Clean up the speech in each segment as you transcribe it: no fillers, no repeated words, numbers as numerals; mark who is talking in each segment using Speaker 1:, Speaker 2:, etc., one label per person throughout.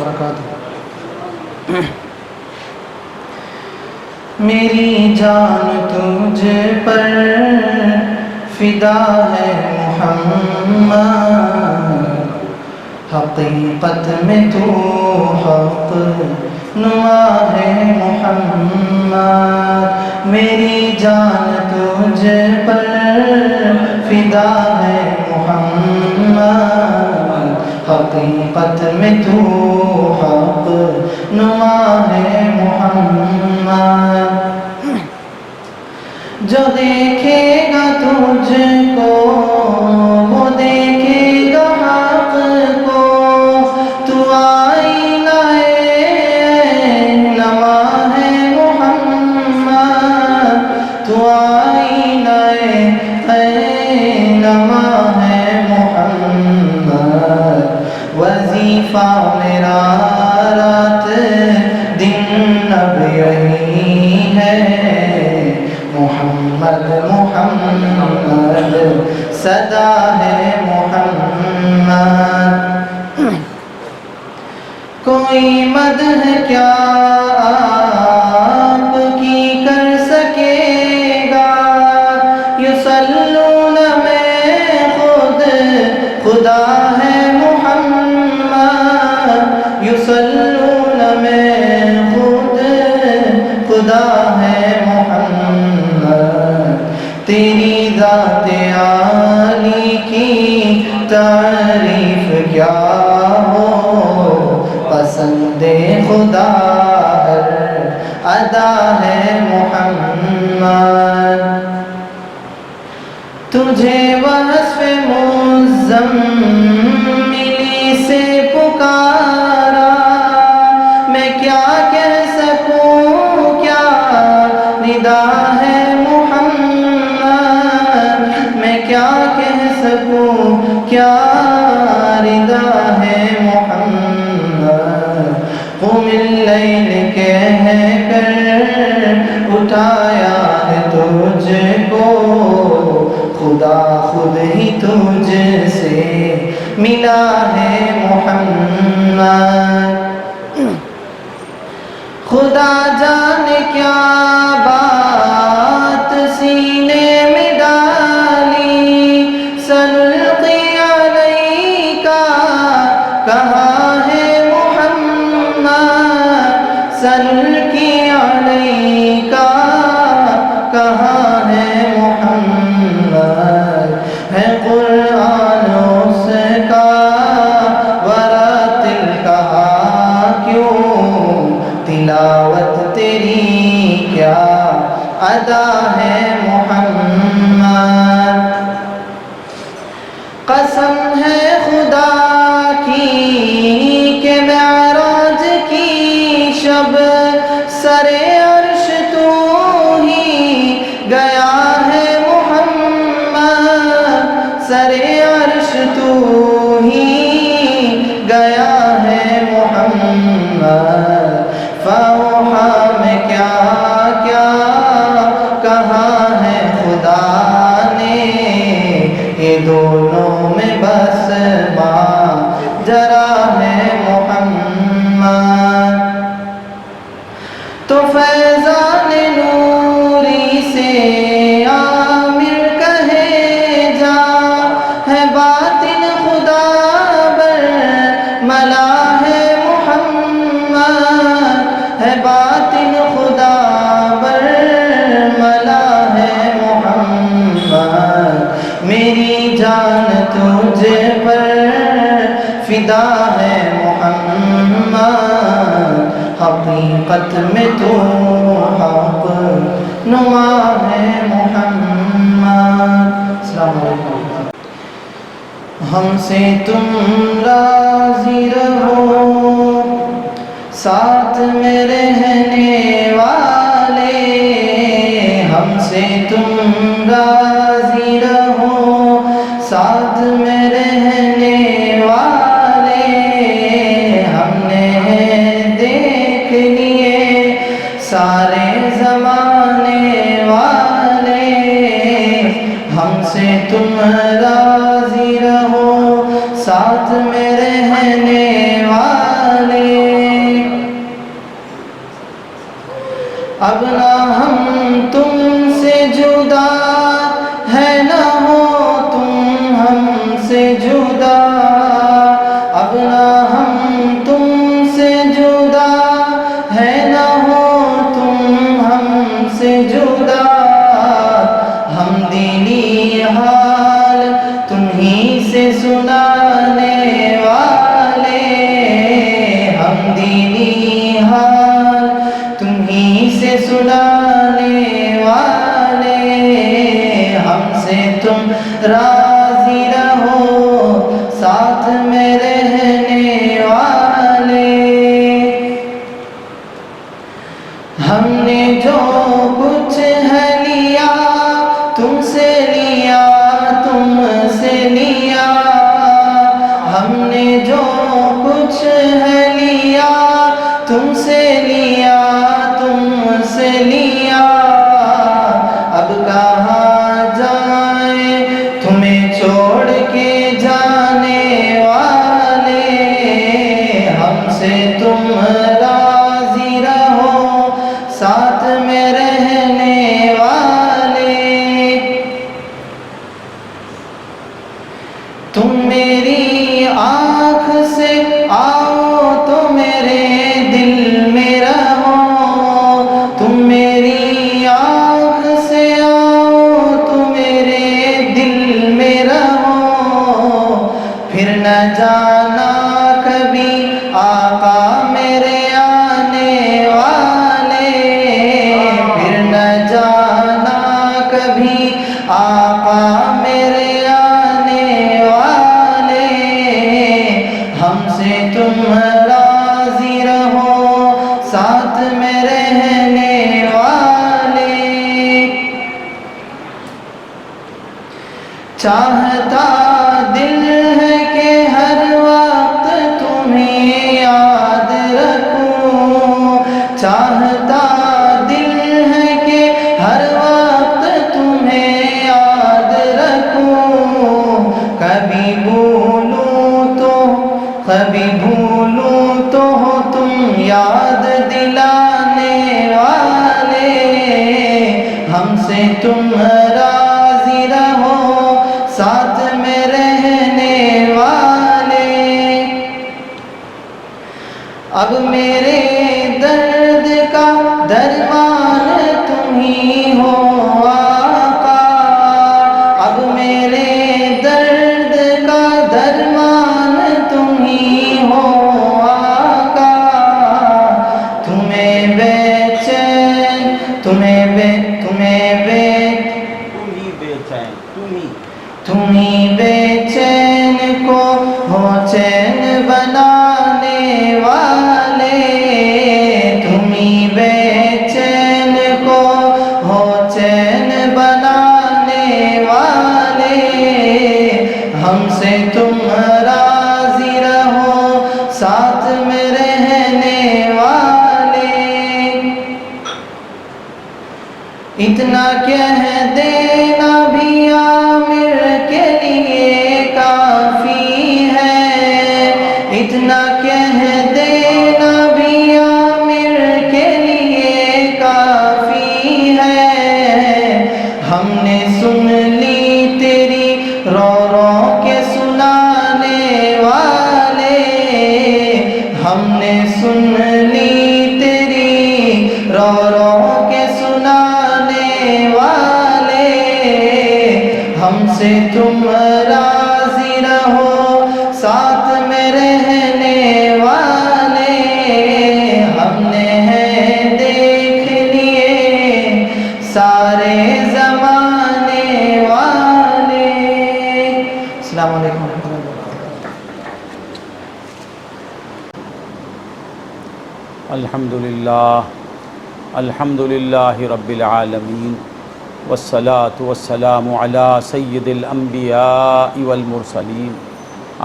Speaker 1: وبرکاتہ۔ میری جان تجھ پر فدا ہے محمد، حقیقت میں تو حق نما ہے محمد۔ میری جان تجھ پر فدا ہے محمد، حقیقت میں تو حق نما ہے محمد۔ جو دیکھے گا تجھ کو وہ دیکھے گا حق کو، تو آئینہ نما ہے محمد، تو آئینہ نما ہے محمد۔ وظیفہ میرا رات دن اب یہی ہے، محمد محمد صدا ہے محمد۔ کوئی مدح کیا آپ کی کر سکے گا، یصلون میں خود خدا ہے محمد، یصلون میں خود خدا ہے محمد۔ تیری ذات عالی کی تعریف کیا ہو، پسند خدا ہر ادا ہے محمد۔ تجھے وصف مزملی سے پکارا، میں کیا کہہ سکوں کیا ندا ہے محمد، میں کیا کہہ سکوں کیا ردا ہے محمد۔ قم اللیل کہہ کر اٹھایا ہے تجھ کو، خدا خود ہی تجھ سے ملا ہے محمد۔ خدا جانے کیا بات سینے میں ڈالی، سنلقی علیک کہا ہے محمد، سنلقی علیک کہا ہے محمد۔ ہے قرآن اس کا ورتل کہا کیوں، تلاوت تیری کیا ادا ہے محمد۔ قسم ہے خدا کی کہ معراج کی شب سر عرش تو ہی گیا ہے محمد، سر عرش تو ہی گیا ہے محمد۔ فوحا میں کیا کیا کہا ہے خدا نے، یہ دونوں میں بس ماجرا ہے محمد۔ تو فیضان نوری سے عامر کہے جا، ہے باطن خدا بر ملا ہے محمد، ہے باطن خدا بر ملا ہے محمد۔ میری جان تجھ پر فدا ہے محمد، حقیقت میں تو حق نما ہے محمد۔ السلام علیکم۔ ہم سے تم راضی رہو، ساتھ میں رہنے والے، ہم سے تم راضی رہو، ساتھ میں رہنے والے۔ ہم نے دیکھ لیے سارے زمانے والے، ہم سے تم راضی رہو، ساتھ میں رہنے والے۔ اب نہ ہم تم سے جدا، ہے نہ ہو تم ہم سے جدا، اب نہ ہم تم سے جدا، ہے نہ ہو تم ہم سے جدا، ہم دینی حال تمہیں سے سنانے والے، ہم دینی حال تمہیں سے سنانے والے، ہم سے تم راضی رہو ساتھ میں رہنے والے، ہم نے جو کچھ ہے لیا تم سے لیا، تم سے لیا، ہم نے جو کچھ ہے لیا تم سے لیا، تم سے لیا، اب کہاں جائیں تمہیں چھوڑ کے جانے والے، ہم سے تم راضی رہو ساتھ میں رہنے والے، تم میری آنکھ سے آؤ تو میرے دل میں رہو، تم میری آنکھ سے آؤ تو میرے دل میں رہو، پھر نہ جانا کبھی آقا میرے آنے والے، پھر نہ جانا کبھی آقا میرے آنے والے، ہم سے تم راضی رہو ساتھ میں رہنے والے، چاہتا دل ہے کہ ہر وقت تمہیں یاد رکھوں، چاہتا دل ہے کہ ہر وقت تمہیں یاد رکھوں، کبھی بھولوں تو ہو تم یاد دلانے والے، ہم سے تم راضی رہو ساتھ میں رہنے والے، اب میرے درد کا درمان تم ہی ہو آقا، اب میرے درد کا درمان تم ہی ہو آقا، تمہیں بے چین تم ہی بے چین کو ہو چین بنانے والے، تم ہی بے چین کو ہو چین بنانے والے، ہم سے تم راضی رہو ساتھ میں رہنے والے، اتنا کہہ دینا بھی عامر کے لیے کافی ہے، اتنا کہہ دینا بھی عامر کے لیے کافی ہے، ہم نے سن لی تیری رو رو کے سنانے والے، ہم نے سن لی تیری رو رو کے سنانے والے، ہم سے تم راضی رہو ساتھ میں رہنے والے، ہم نے دیکھ لیے سارے زمانے والے۔ السلام علیکم ورحمۃ اللہ وبرکاتہ۔
Speaker 2: الحمد للہ رب العالمین، والصلاة والسلام علی سید الانبیاء والمرسلین،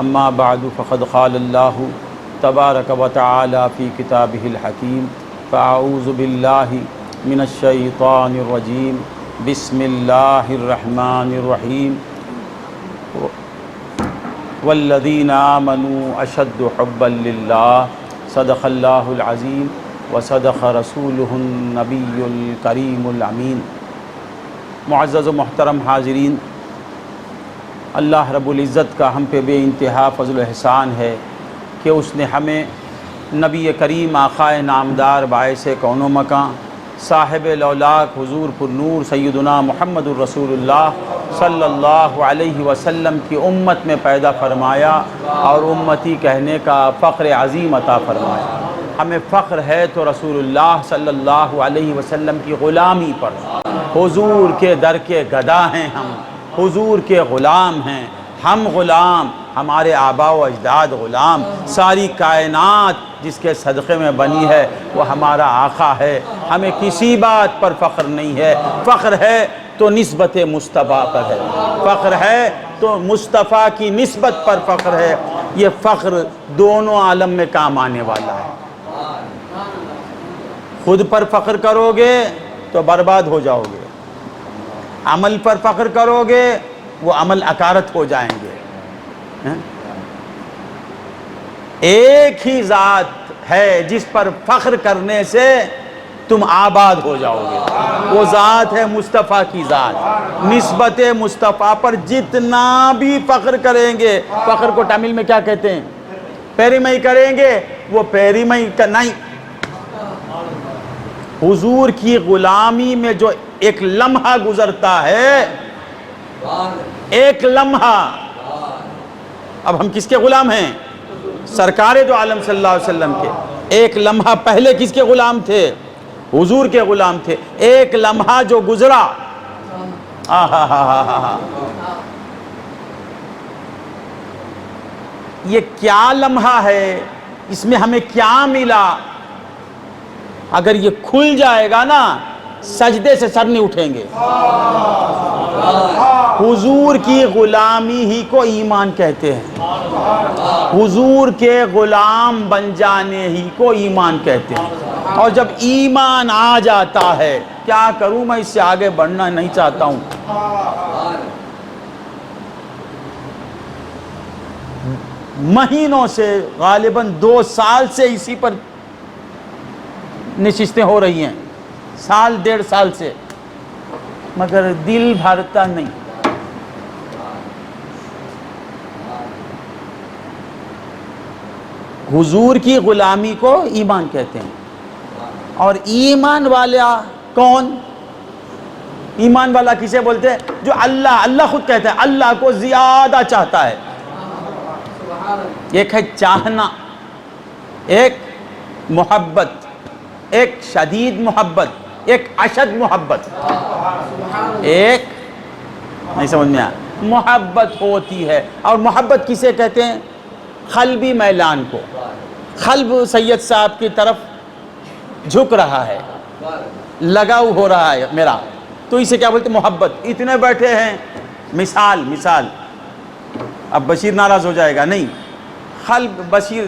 Speaker 2: اما بعد فقد قال اللہ تبارک و تعالی فی کتابہ الحکیم، فاعوذ باللہ من الشیطان الرجیم، بسم اللہ الرحمن الرحیم، والذین آمنوا اشد حبا للہ، صدق اللہ العظیم۔ وصدق رسولہ النبی الکریم الامین۔ معزز و محترم حاضرین، اللہ رب العزت کا ہم پہ بے انتہا فضل و احسان ہے کہ اس نے ہمیں نبی کریم آقائے نامدار باعث کون و مکان صاحب لولاک حضور پر نور سیدنا محمد الرسول اللہ صلی اللہ علیہ وسلم کی امت میں پیدا فرمایا اور امتی کہنے کا فخر عظیم عطا فرمایا۔ ہمیں فخر ہے تو رسول اللہ صلی اللہ علیہ وسلم کی غلامی پر۔ حضور کے در کے گدا ہیں ہم، حضور کے غلام ہیں ہم، غلام ہمارے آباء و اجداد غلام، ساری کائنات جس کے صدقے میں بنی ہے وہ ہمارا آقا ہے۔ ہمیں کسی بات پر فخر نہیں ہے، فخر ہے تو نسبت مصطفیٰ پر ہے، فخر ہے تو مصطفیٰ کی نسبت پر فخر ہے۔ یہ فخر دونوں عالم میں کام آنے والا ہے۔ خود پر فخر کرو گے تو برباد ہو جاؤ گے، عمل پر فخر کرو گے وہ عمل اکارت ہو جائیں گے۔ ایک ہی ذات ہے جس پر فخر کرنے سے تم آباد ہو جاؤ گے، وہ ذات ہے مصطفیٰ کی ذات۔ نسبت مصطفیٰ پر جتنا بھی فخر کریں گے، فخر کو تامل میں کیا کہتے ہیں؟ پیریمئی کریں گے، وہ پیریمئی کا نہیں۔ حضور کی غلامی میں جو ایک لمحہ گزرتا ہے، ایک لمحہ، اب ہم کس کے غلام ہیں؟ سرکار دو عالم صلی اللہ علیہ وسلم کے۔ ایک لمحہ پہلے کس کے غلام تھے؟ حضور کے غلام تھے۔ ایک لمحہ جو گزرا، یہ کیا لمحہ ہے، اس میں ہمیں کیا ملا؟ اگر یہ کھل جائے گا نا، سجدے سے سر نہیں اٹھیں گے۔ حضور کی غلامی ہی کو ایمان کہتے ہیں، حضور کے غلام بن جانے ہی کو ایمان کہتے ہیں۔ اور جب ایمان آ جاتا ہے، کیا کروں میں اس سے آگے بڑھنا نہیں چاہتا ہوں۔ مہینوں سے، غالباً 2 سال سے اسی پر نشستیں ہو رہی ہیں، سال 1.5 سال سے، مگر دل بھرتا نہیں۔ حضور کی غلامی کو ایمان کہتے ہیں۔ اور ایمان والا کون؟ ایمان والا کسے بولتے ہیں؟ جو اللہ خود کہتا ہے اللہ کو زیادہ چاہتا ہے۔ ایک ہے چاہنا، ایک محبت، ایک شدید محبت، ایک اشد محبت۔ ایک نہیں سمجھ میں آیا؟ محبت ہوتی ہے، اور محبت کسے کہتے ہیں؟ قلبی میلان کو۔ قلب سید صاحب کی طرف جھک رہا ہے، لگاؤ ہو رہا ہے میرا، تو اسے کیا بولتے ہیں؟ محبت۔ اتنے بیٹھے ہیں، مثال اب بشیر ناراض ہو جائے گا، نہیں، قلب بشیر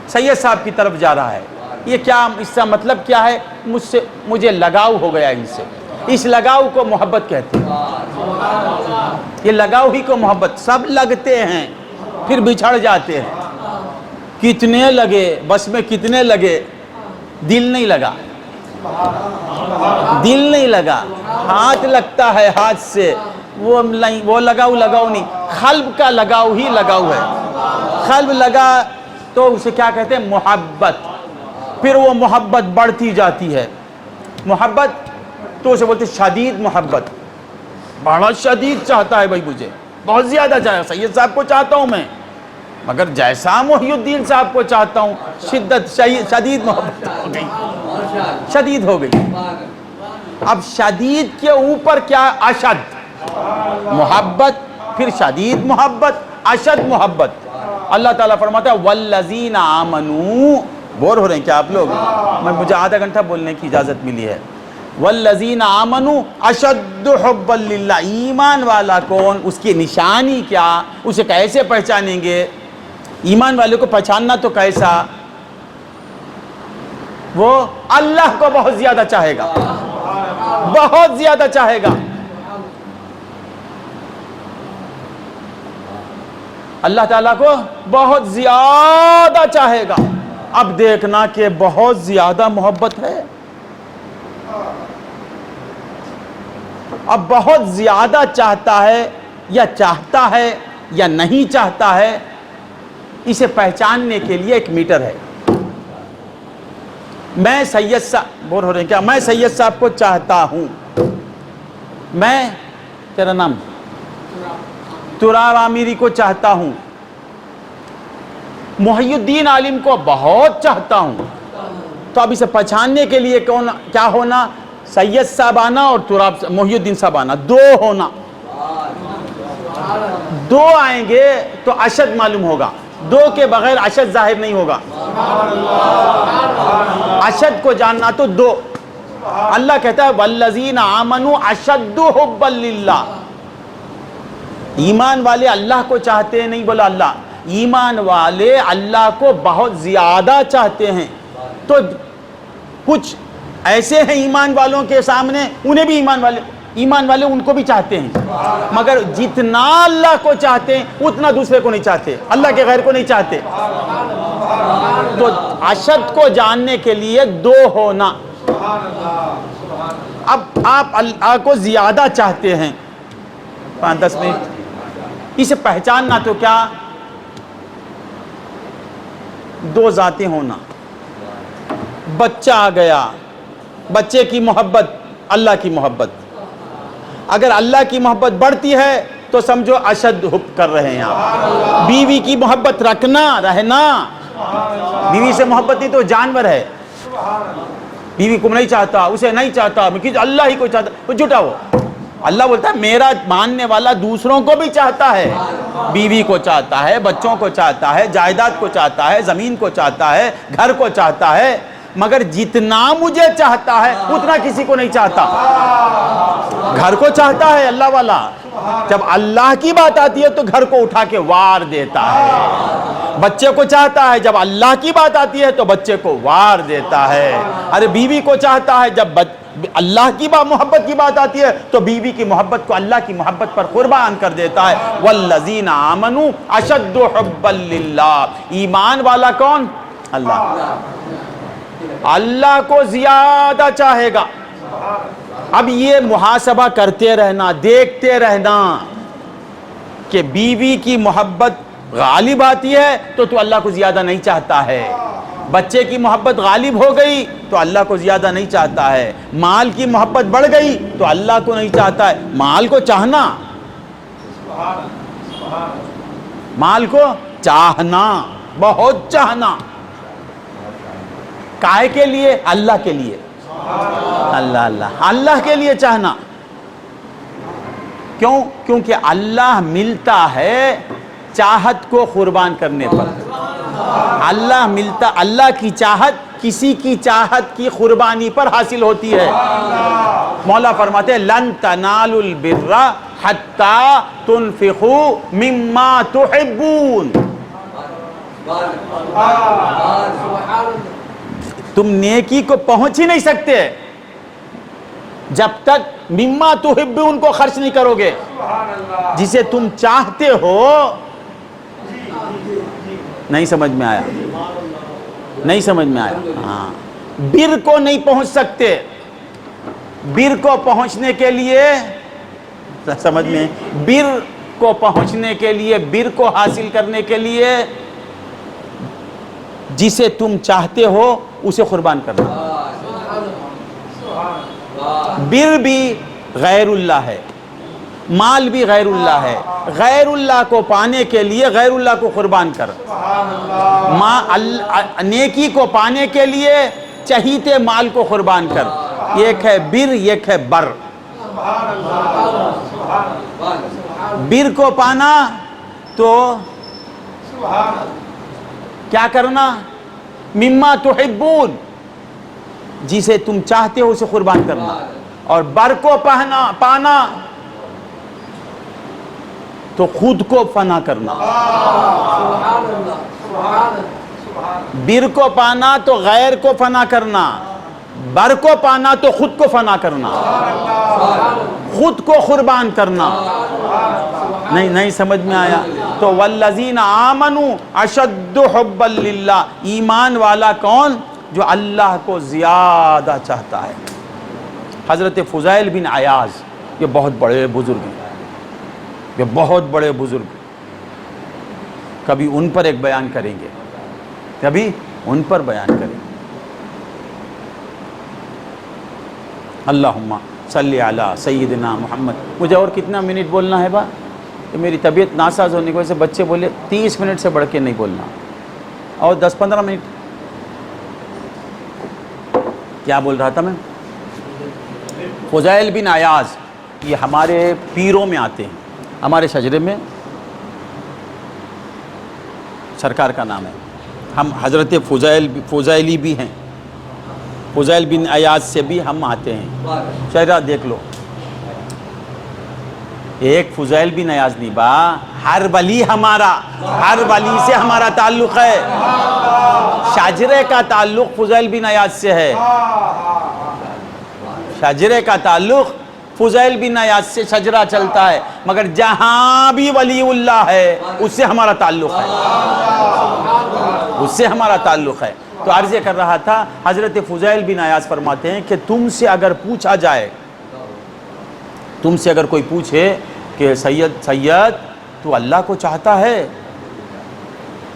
Speaker 2: سید صاحب کی طرف جا رہا ہے۔ یہ کیا، اس کا مطلب کیا ہے؟ مجھے لگاؤ ہو گیا ان سے، اس لگاؤ کو محبت کہتے ہیں۔ یہ لگاؤ ہی کو محبت۔ سب لگتے ہیں پھر بچھڑ جاتے ہیں، کتنے لگے، بس میں کتنے لگے، دل نہیں لگا، دل نہیں لگا۔ ہاتھ لگتا ہے، ہاتھ سے وہ لگاؤ نہیں، قلب کا لگاؤ ہی لگاؤ ہے۔ قلب لگا تو اسے کیا کہتے ہیں؟ محبت۔ پھر وہ محبت بڑھتی جاتی ہے، محبت تو اسے بولتے شدید محبت۔ بڑا شدید چاہتا ہے بھائی، مجھے بہت زیادہ چاہتا، سید صاحب کو چاہتا ہوں میں، مگر جیسا محی الدین صاحب کو چاہتا ہوں، شدید محبت ہو گئی، شدید ہو گئی۔ اب شدید کے اوپر کیا؟ اشد محبت، پھر شدید محبت، اشد محبت۔ اللہ تعالیٰ فرماتا ہے والذین آمنوا، بور ہو رہے ہیں کیا آپ لوگ؟ مجھے آدھا گھنٹہ بولنے کی اجازت ملی ہے۔ والذین آمنوا اشد حبا للہ، ایمان والا کون، اس کی نشانی کیا، اسے کیسے پہچانیں گے؟ ایمان والے کو پہچاننا تو کیسا؟ وہ اللہ کو بہت زیادہ چاہے گا، بہت زیادہ چاہے گا۔ اللہ تعالیٰ کو بہت زیادہ چاہے گا، اب دیکھنا کہ بہت زیادہ محبت ہے، اب بہت زیادہ چاہتا ہے یا نہیں چاہتا ہے، اسے پہچاننے کے لیے ایک میٹر ہے۔ میں سید صاحب بور ہو رہے ہیں کیا؟ میں سید صاحب کو چاہتا ہوں، میں تیرا نام تراب عامری کو چاہتا ہوں، محی الدین عالم کو بہت چاہتا ہوں، تو اب اسے پہچاننے کے لیے کیا ہونا؟ سید صاحب آنا اور محی الدین صاحب آنا، دو ہونا، دو آئیں گے تو اشد معلوم ہوگا، دو کے بغیر اشد ظاہر نہیں ہوگا۔ اشد کو جاننا تو دو، اللہ کہتا ہے والذین آمنوا اشد حبا للہ، ایمان والے اللہ کو چاہتے ہیں، نہیں بولا اللہ، ایمان والے اللہ کو بہت زیادہ چاہتے ہیں۔ تو کچھ ایسے ہیں ایمان والوں کے سامنے، انہیں بھی ایمان والے ان کو بھی چاہتے ہیں، مگر جتنا اللہ کو چاہتے ہیں اتنا دوسرے کو نہیں چاہتے، اللہ کے غیر کو نہیں چاہتے۔ تو اشد کو جاننے کے لیے دو ہونا۔ اب آپ اللہ کو زیادہ چاہتے ہیں، 5-10 منٹ، اسے پہچاننا تو کیا؟ دو ذاتیں ہونا۔ بچہ آ گیا، بچے کی محبت اللہ کی محبت، اگر اللہ کی محبت بڑھتی ہے تو سمجھو اشد حب کر رہے ہیں آپ۔ بیوی کی محبت رہنا، بیوی سے محبت نہیں تو جانور ہے، بیوی کو نہیں چاہتا، اسے نہیں چاہتا، اللہ ہی کو چاہتا، وہ جھوٹا ہو۔ اللہ بولتا ہے میرا ماننے والا دوسروں کو بھی چاہتا ہے، بیوی کو چاہتا ہے، بچوں کو چاہتا ہے، جائیداد کو چاہتا ہے، زمین کو چاہتا ہے، گھر کو چاہتا ہے، مگر جتنا مجھے چاہتا ہے اتنا کسی کو نہیں چاہتا۔ گھر کو چاہتا ہے اللہ والا، جب اللہ کی بات آتی ہے تو گھر کو اٹھا کے وار دیتا ہے۔ بچے کو چاہتا ہے، جب اللہ کی بات آتی ہے تو بچے کو وار دیتا ہے۔ ارے بیوی کو چاہتا ہے، جب اللہ کی محبت کی بات آتی ہے تو بیوی کی محبت کو اللہ کی محبت پر قربان کر دیتا ہے۔ والذین آمنوا اشد حبا للہ، ایمان والا کون؟ اللہ، اللہ کو زیادہ چاہے گا۔ اب یہ محاسبہ کرتے رہنا، دیکھتے رہنا کہ بیوی کی محبت غالب آتی ہے تو اللہ کو زیادہ نہیں چاہتا ہے، بچے کی محبت غالب ہو گئی تو اللہ کو زیادہ نہیں چاہتا ہے، مال کی محبت بڑھ گئی تو اللہ کو نہیں چاہتا ہے۔ مال کو چاہنا، مال کو چاہنا، بہت چاہنا، کائے کے لیے؟ اللہ کے لیے، اللہ کے لیے چاہنا۔ کیوں؟ کیونکہ اللہ ملتا ہے چاہت کو قربان کرنے پر۔ اللہ کی چاہت کسی کی چاہت کی قربانی پر حاصل ہوتی ہے۔ مولا فرماتے ہیں لن تنالوا البر حتی تنفقوا مما تحبون، تم نیکی کو پہنچ ہی نہیں سکتے جب تک مما تحبون کو خرچ نہیں کرو گے، جسے تم چاہتے ہو۔ نہیں سمجھ میں آیا؟ نہیں سمجھ میں آیا؟ ہاں، بر کو نہیں پہنچ سکتے، بر کو پہنچنے کے لیے سمجھ میں، بر کو پہنچنے کے لیے، بر کو حاصل کرنے کے لیے جسے تم چاہتے ہو اسے قربان کرنا۔ بر بھی غیر اللہ ہے، مال بھی غیر اللہ ہے، غیر اللہ کو پانے کے لیے غیر اللہ کو قربان کر، نیکی کو پانے کے لیے چہیتے مال کو قربان کر۔ ایک ہے بر، ایک ہے بر۔ بر کو پانا تو کیا کرنا؟ مما تحبون، جسے تم چاہتے ہو اسے قربان کرنا، اور بر کو پانا تو خود کو فنا کرنا۔ بر کو پانا تو غیر کو فنا کرنا، بر کو پانا تو خود کو فنا کرنا، خود کو قربان کرنا۔ نہیں سمجھ میں آیا؟ تو والذین آمنوا اشد حبا للہ، ایمان والا کون؟ جو اللہ کو زیادہ چاہتا ہے۔ حضرت فضیل بن عیاض، یہ بہت بڑے بزرگ ہیں، یہ بہت بڑے بزرگ، کبھی ان پر ایک بیان کریں گے، کبھی ان پر بیان کریں گے۔ اللہم صلی علی سیدنا محمد۔ مجھے اور کتنا منٹ بولنا ہے با؟ کہ میری طبیعت ناساز ہونے کی وجہ سے بچے بولے 30 منٹ سے بڑھ کے نہیں بولنا، اور 10-15 منٹ۔ کیا بول رہا تھا میں؟ فضیل بن عیاض، یہ ہمارے پیروں میں آتے ہیں، ہمارے شجرے میں سرکار کا نام ہے۔ ہم حضرت فضیلی بھی ہیں، فضیل بن عیاض سے بھی ہم آتے ہیں۔ شجرہ دیکھ لو، ایک فضیل بن عیاض نہیں با، ہر ولی ہمارا، ہر ولی سے ہمارا تعلق ہے۔ شجرے کا تعلق فضیل بن عیاض سے ہے، شجرے کا تعلق فضیل بن عیاض سے شجرہ چلتا ہے، مگر جہاں بھی ولی اللہ ہے اس سے ہمارا تعلق ہے، اس سے ہمارا تعلق ہے۔ تو عرض کر رہا تھا، حضرت فضیل بن عیاض فرماتے ہیں کہ تم سے اگر پوچھا جائے، تم سے اگر کوئی پوچھے کہ سید تو اللہ کو چاہتا ہے،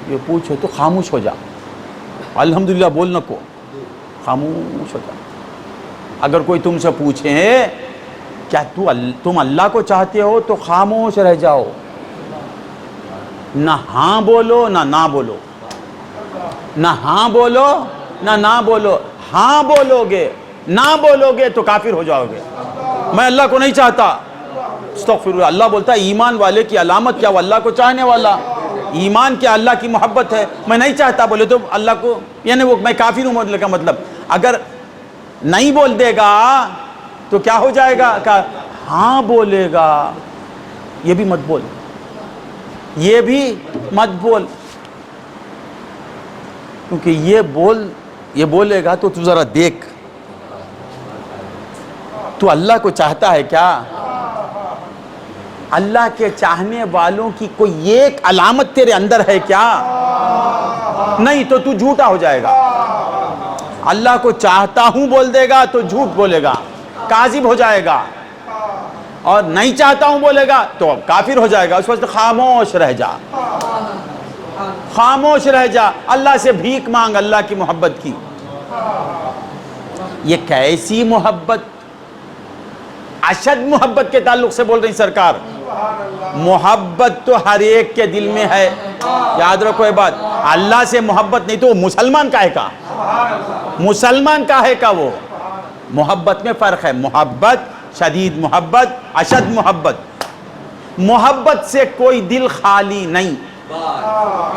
Speaker 2: یہ پوچھو تو خاموش ہو جا، الحمدللہ بولنا کو، خاموش ہو جا۔ اگر کوئی تم سے پوچھے کیا تم اللہ کو چاہتے ہو تو خاموش رہ جاؤ، نہ ہاں بولو نہ نہ بولو، نہ ہاں بولو نہ نہ بولو۔ ہاں بولو گے نہ بولو گے تو کافر ہو جاؤ گے۔ میں اللہ کو نہیں چاہتا، استغفر اللہ۔ اللہ بولتا ہے ایمان والے کی علامت کیا؟ وہ اللہ کو چاہنے والا، ایمان کیا؟ اللہ کی محبت ہے۔ میں نہیں چاہتا بولے تو اللہ کو، یعنی وہ میں کافر ہوں بولنے کا مطلب، اگر نہیں بول دے گا تو کیا ہو جائے گا؟ کہ ہاں بولے گا، یہ بھی مت بول، یہ بھی مت بول، کیونکہ یہ بولے گا تو تو ذرا دیکھ، تو اللہ کو چاہتا ہے کیا؟ اللہ کے چاہنے والوں کی کوئی ایک علامت تیرے اندر ہے کیا؟ نہیں تو تو جھوٹا ہو جائے گا۔ اللہ کو چاہتا ہوں بول دے گا تو جھوٹ بولے گا، کاذب ہو جائے گا، اور نہیں چاہتا ہوں بولے گا تو کافر ہو جائے گا۔ اس وقت خاموش رہ جا، خاموش رہ جا، اللہ سے بھیک مانگ اللہ کی محبت کی۔ یہ کیسی محبت؟ اشد محبت کے تعلق سے بول رہی سرکار۔ محبت تو ہر ایک کے دل میں ہے، یاد رکھو یہ بات۔ اللہ سے محبت نہیں تو وہ مسلمان کا ہے کا؟ مسلمان کا ہے کا؟ وہ محبت میں فرق ہے، محبت، شدید محبت، اشد محبت۔ محبت سے کوئی دل خالی نہیں،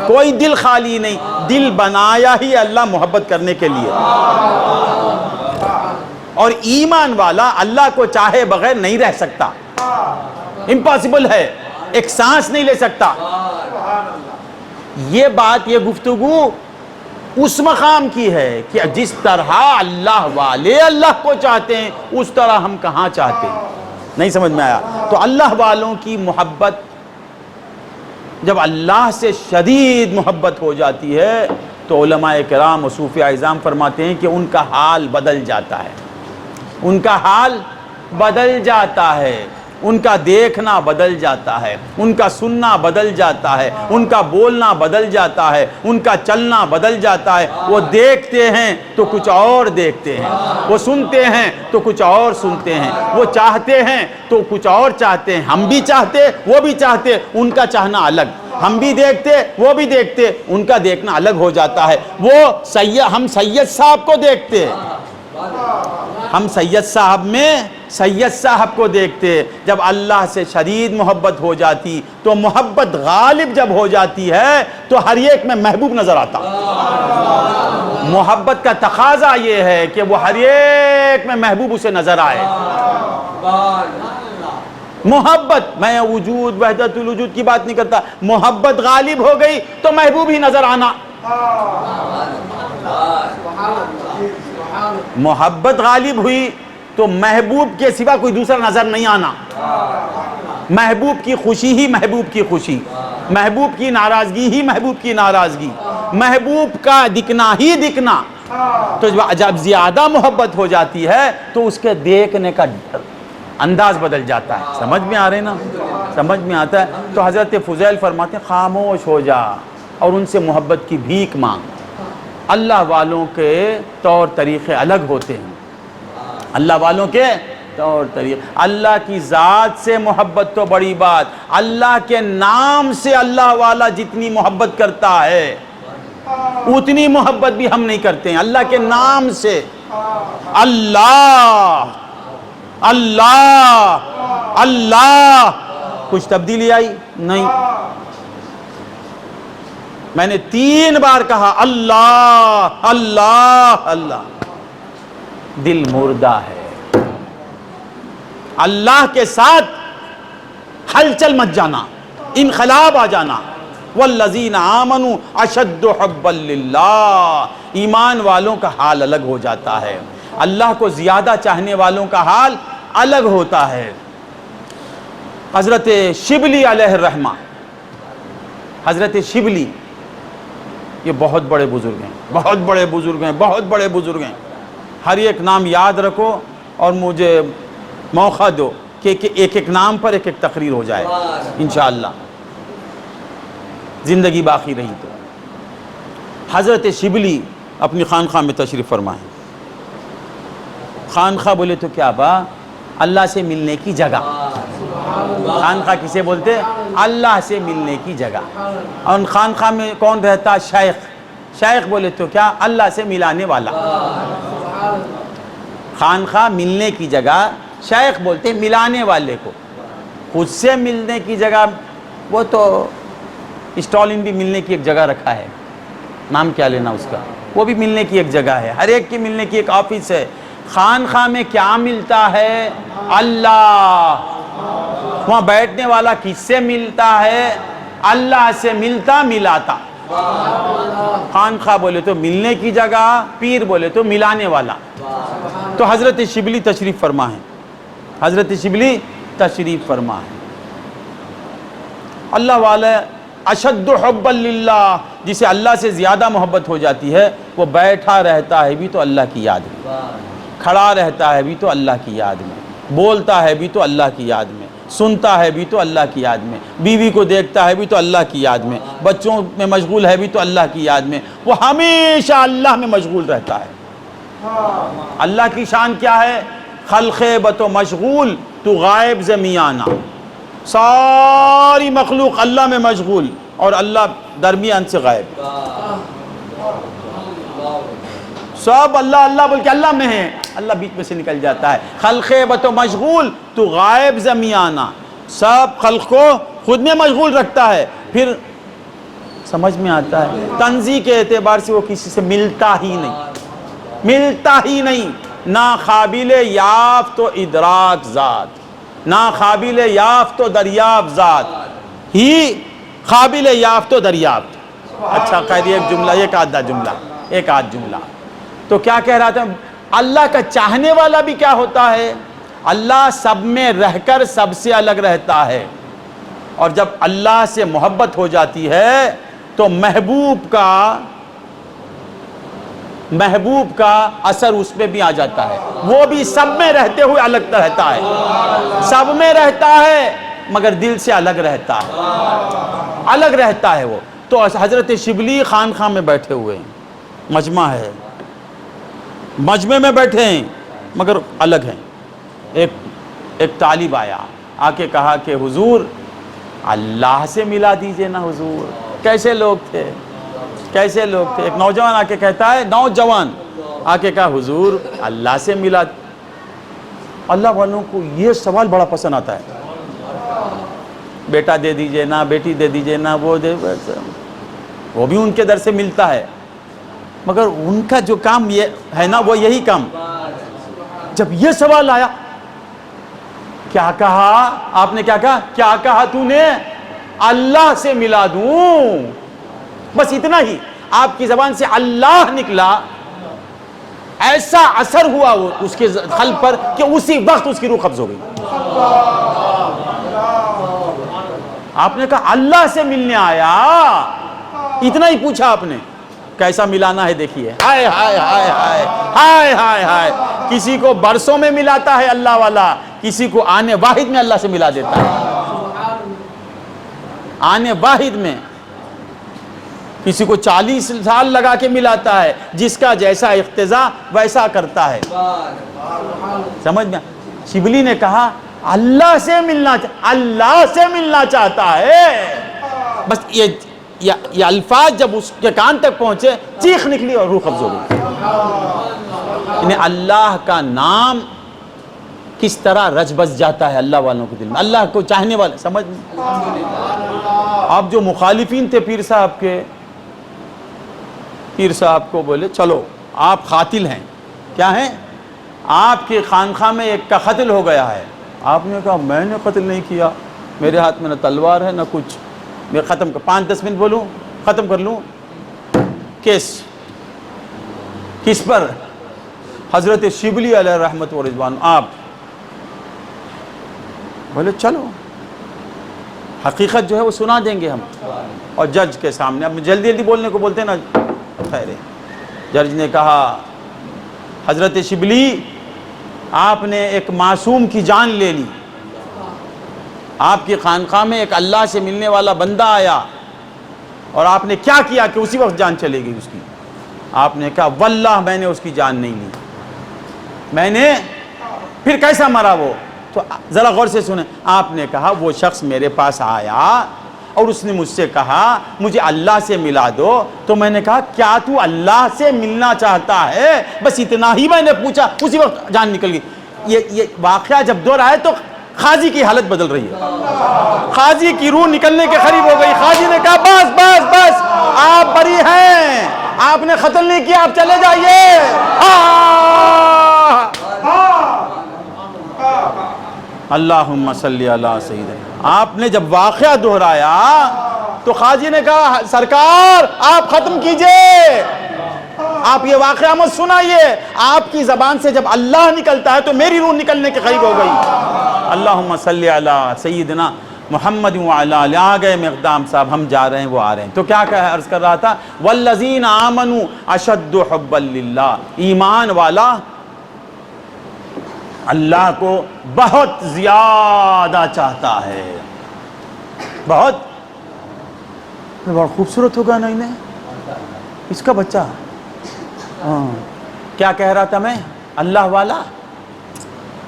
Speaker 2: کوئی دل خالی نہیں، دل بنایا ہی اللہ محبت کرنے کے لیے۔ اور ایمان والا اللہ کو چاہے بغیر نہیں رہ سکتا، امپاسبل ہے، ایک سانس نہیں لے سکتا۔ یہ بات، یہ گفتگو اس مقام کی ہے کہ جس طرح اللہ والے اللہ کو چاہتے ہیں اس طرح ہم کہاں چاہتے ہیں۔ نہیں سمجھ میں آیا؟ تو اللہ والوں کی محبت، جب اللہ سے شدید محبت ہو جاتی ہے تو علماء کرام و صوفیاء اعظام فرماتے ہیں کہ ان کا حال بدل جاتا ہے، ان کا حال بدل جاتا ہے، ان کا دیکھنا بدل جاتا ہے، ان کا سننا بدل جاتا ہے، ان کا بولنا بدل جاتا ہے، ان کا چلنا بدل جاتا ہے۔ وہ دیکھتے ہیں تو کچھ اور دیکھتے ہیں، وہ سنتے ہیں تو کچھ اور سنتے ہیں، وہ چاہتے ہیں تو کچھ اور چاہتے ہیں۔ ہم بھی چاہتے، وہ بھی چاہتے، ان کا چاہنا الگ، ہم بھی دیکھتے وہ بھی دیکھتے، ان کا دیکھنا الگ ہو جاتا ہے۔ ہم سید صاحب کو دیکھتے، ہم سید صاحب میں سید صاحب کو دیکھتے، جب اللہ سے شدید محبت ہو جاتی تو محبت غالب جب ہو جاتی ہے تو ہر ایک میں محبوب نظر آتا۔ محبت کا تقاضا یہ ہے کہ وہ ہر ایک میں محبوب اسے نظر آئے۔ محبت، میں وجود وحدت الوجود کی بات نہیں کرتا، محبت غالب ہو گئی تو محبوب ہی نظر آنا۔ محبت غالب ہوئی تو محبوب کے سوا کوئی دوسرا نظر نہیں آنا. محبوب کی خوشی ہی محبوب کی خوشی، محبوب کی ناراضگی ہی محبوب کی ناراضگی، محبوب کا دکھنا ہی دکھنا. تو جب زیادہ محبت ہو جاتی ہے تو اس کے دیکھنے کا انداز بدل جاتا ہے. سمجھ میں آ رہے نا؟ سمجھ میں آتا ہے. تو حضرت فضیل فرماتے ہیں خاموش ہو جا اور ان سے محبت کی بھیک مانگ. اللہ والوں کے طور طریقے الگ ہوتے ہیں. اللہ والوں کے طور طریقے، اللہ کی ذات سے محبت تو بڑی بات، اللہ کے نام سے اللہ والا جتنی محبت کرتا ہے اتنی محبت بھی ہم نہیں کرتے ہیں. اللہ کے نام سے اللہ اللہ اللہ، کچھ تبدیلی آئی؟ نہیں. میں نے 3 بار کہا اللہ اللہ اللہ. دل مردہ ہے. اللہ کے ساتھ ہلچل مت جانا، انقلاب آ جانا. والذین آمنوا اشد حبا للہ، ایمان والوں کا حال الگ ہو جاتا ہے، اللہ کو زیادہ چاہنے والوں کا حال الگ ہوتا ہے. حضرت شبلی علیہ الرحمہ، حضرت شبلی یہ بہت بڑے بزرگ ہیں، بہت بڑے بزرگ ہیں، بہت بڑے بزرگ ہیں. ہر ایک نام یاد رکھو اور مجھے موقع دو کہ ایک ایک نام پر ایک ایک تقریر ہو جائے انشاءاللہ، زندگی باقی رہی تو. حضرت شبلی اپنی خانقاہ میں تشریف فرمائیں. خانقاہ بولے تو کیا با؟ اللہ سے ملنے کی جگہ. خانقاہ کسے بولتے؟ اللہ سے ملنے کی جگہ. اور خانقاہ میں کون رہتا؟ شیخ. شیخ بولے تو کیا؟ اللہ سے ملانے والا. خانقاہ ملنے کی جگہ، شیخ بولتے ملانے والے کو. خود سے ملنے کی جگہ وہ تو اسٹالن بھی ملنے کی ایک جگہ رکھا ہے، نام کیا لینا اس کا، وہ بھی ملنے کی ایک جگہ ہے، ہر ایک کی ملنے کی ایک آفس ہے. خانقاہ میں کیا ملتا ہے؟ اللہ. وہاں بیٹھنے والا کس سے ملتا ہے؟ اللہ سے ملتا ملاتا. خانقاہ بولے تو ملنے کی جگہ، پیر بولے تو ملانے والا. تو حضرت شبلی تشریف فرما ہے، حضرت شبلی تشریف فرما ہے. اللہ والا اشد حبا للہ، جسے اللہ سے زیادہ محبت ہو جاتی ہے وہ بیٹھا رہتا ہے بھی تو اللہ کی یاد میں، کھڑا رہتا ہے بھی تو اللہ کی یاد میں، بولتا ہے بھی تو اللہ کی یاد میں، سنتا ہے بھی تو اللہ کی یاد میں، بیوی کو دیکھتا ہے بھی تو اللہ کی یاد میں، بچوں میں مشغول ہے بھی تو اللہ کی یاد میں. وہ ہمیشہ اللہ میں مشغول رہتا ہے. اللہ کی شان کیا ہے؟ خلق بتو مشغول تو غائب زمیانہ. ساری مخلوق اللہ میں مشغول اور اللہ درمیان سے غائب. سب اللہ اللہ بول کے اللہ میں ہے، اللہ بیچ میں سے نکل جاتا ہے. خلق بتو مشغول تو غائب زمیانہ. سب خلق کو خود میں مشغول رکھتا ہے. پھر سمجھ میں آتا ہے تنزیہ کے اعتبار سے وہ کسی سے ملتا ہی نہیں، ملتا ہی نہیں. نہ قابل یافت و ادراک ذات، نہ قابل یافت و دریافت ذات ہی قابل یافت و دریافت. اچھا قید ایک جملہ، ایک آدھا جملہ، ایک آدھ جملہ. تو کیا کہہ رہا تھا؟ اللہ کا چاہنے والا بھی کیا ہوتا ہے؟ اللہ سب میں رہ کر سب سے الگ رہتا ہے. اور جب اللہ سے محبت ہو جاتی ہے تو محبوب کا اثر اس میں بھی آ جاتا ہے. وہ بھی سب میں رہتے ہوئے الگ رہتا ہے، سب میں رہتا ہے مگر دل سے الگ رہتا ہے، الگ رہتا ہے وہ. تو حضرت شبلی خانقاہ میں بیٹھے ہوئے ہیں، مجمع ہے، مجمع میں بیٹھے ہیں مگر الگ ہیں. ایک طالب آیا، آ کے کہا کہ حضور اللہ سے ملا دیجئے نا حضور. کیسے لوگ تھے، کیسے لوگ تھے؟ ایک نوجوان آ کے کہتا ہے، نوجوان آ کے کہا حضور اللہ سے ملا. اللہ والوں کو یہ سوال بڑا پسند آتا ہے، بیٹا دے دیجئے نا، بیٹی دے دیجئے نا، وہ دے، وہ بھی ان کے در سے ملتا ہے مگر ان کا جو کام یہ ہے نا وہ یہی کام. جب یہ سوال آیا، کیا کہا آپ نے؟ کیا کہا؟ کیا کہا تو نے؟ اللہ سے ملا دوں. بس اتنا ہی آپ کی زبان سے اللہ نکلا ایسا اثر ہوا اس کے قلب پر کہ اسی وقت اس کی روح قبض ہو گئی. آپ نے کہا اللہ سے ملنے آیا، اتنا ہی پوچھا آپ نے، کیسا ملانا ہے دیکھیے. ہائے ہائے ہائے ہائے ہائے ہائے ہائے. کسی کو برسوں میں ملاتا ہے اللہ والا، کسی کو آنے واحد میں اللہ سے ملا دیتا ہے. آنے واحد میں کسی کو 40 سال لگا کے ملاتا ہے، جس کا جیسا اقتضا ویسا کرتا ہے. سمجھ میں؟ شبلی نے کہا اللہ سے ملنا چاہتا ہے. بس یہ الفاظ جب اس کے کان تک پہنچے، چیخ نکلی اور روح قبض ہو گئی. انہیں اللہ کا نام کس طرح رچ بس جاتا ہے اللہ والوں کے دل میں، اللہ کو چاہنے والے. سمجھ میں؟ آپ جو مخالفین تھے پیر صاحب کے، پیر صاحب کو بولے چلو آپ قاتل ہیں. کیا ہیں؟ آپ کی خانقاہ میں ایک کا قتل ہو گیا ہے. آپ نے کہا میں نے قتل نہیں کیا، میرے ہاتھ میں نہ تلوار ہے نہ کچھ. میں ختم کر 5-10 منٹ بولوں، ختم کر لوں. کیس کس پر؟ حضرت شبلی علیہ رحمت و رضوان. آپ بولے چلو حقیقت جو ہے وہ سنا دیں گے ہم، اور جج کے سامنے. اب جلدی جلدی بولنے کو بولتے ہیں نا. خیر، جج نے کہا حضرت شبلی آپ نے ایک معصوم کی جان لے لی. آپ کی خانقاہ میں ایک اللہ سے ملنے والا بندہ آیا، اور آپ نے کیا کیا کہ اسی وقت جان چلے گئی اس کی. آپ نے کہا واللہ میں نے اس کی جان نہیں لی. میں نے پھر کیسا مرا وہ؟ تو ذرا غور سے سنیں. آپ نے کہا وہ شخص میرے پاس آیا اور اس نے مجھ سے کہا مجھے اللہ سے ملا دو. تو میں نے کہا کیا تو اللہ سے ملنا چاہتا ہے؟ بس اتنا ہی میں نے پوچھا، اسی وقت جان نکل گئی. یہ واقعہ جب دور آئے تو قاضی کی حالت بدل رہی ہے. قاضی کی روح نکلنے کے قریب ہو گئی. قاضی نے کہا بس بس بس، آپ بری ہیں، آپ نے قتل نہیں کیا، آپ چلے جائیے. اللہم صلی علی سیدنا. آپ نے جب واقعہ دہرایا تو قاضی نے کہا سرکار آپ ختم کیجئے، آپ یہ واقعہ مت سنائیے. آپ کی زبان سے جب اللہ نکلتا ہے تو میری روح نکلنے کے قریب ہو گئی. اللہم صلی علی سیدنا محمد وعلی آلہ. آ گئے مقدام صاحب، ہم جا رہے ہیں وہ آ رہے ہیں. تو کیا عرض کر رہا تھا؟ والذین آمنوا اشد حبا للہ. ایمان والا اللہ کو بہت زیادہ چاہتا ہے. بہت خوبصورت ہوگا نا انہیں اس کا بچہ. کیا کہہ رہا تھا میں؟ اللہ والا.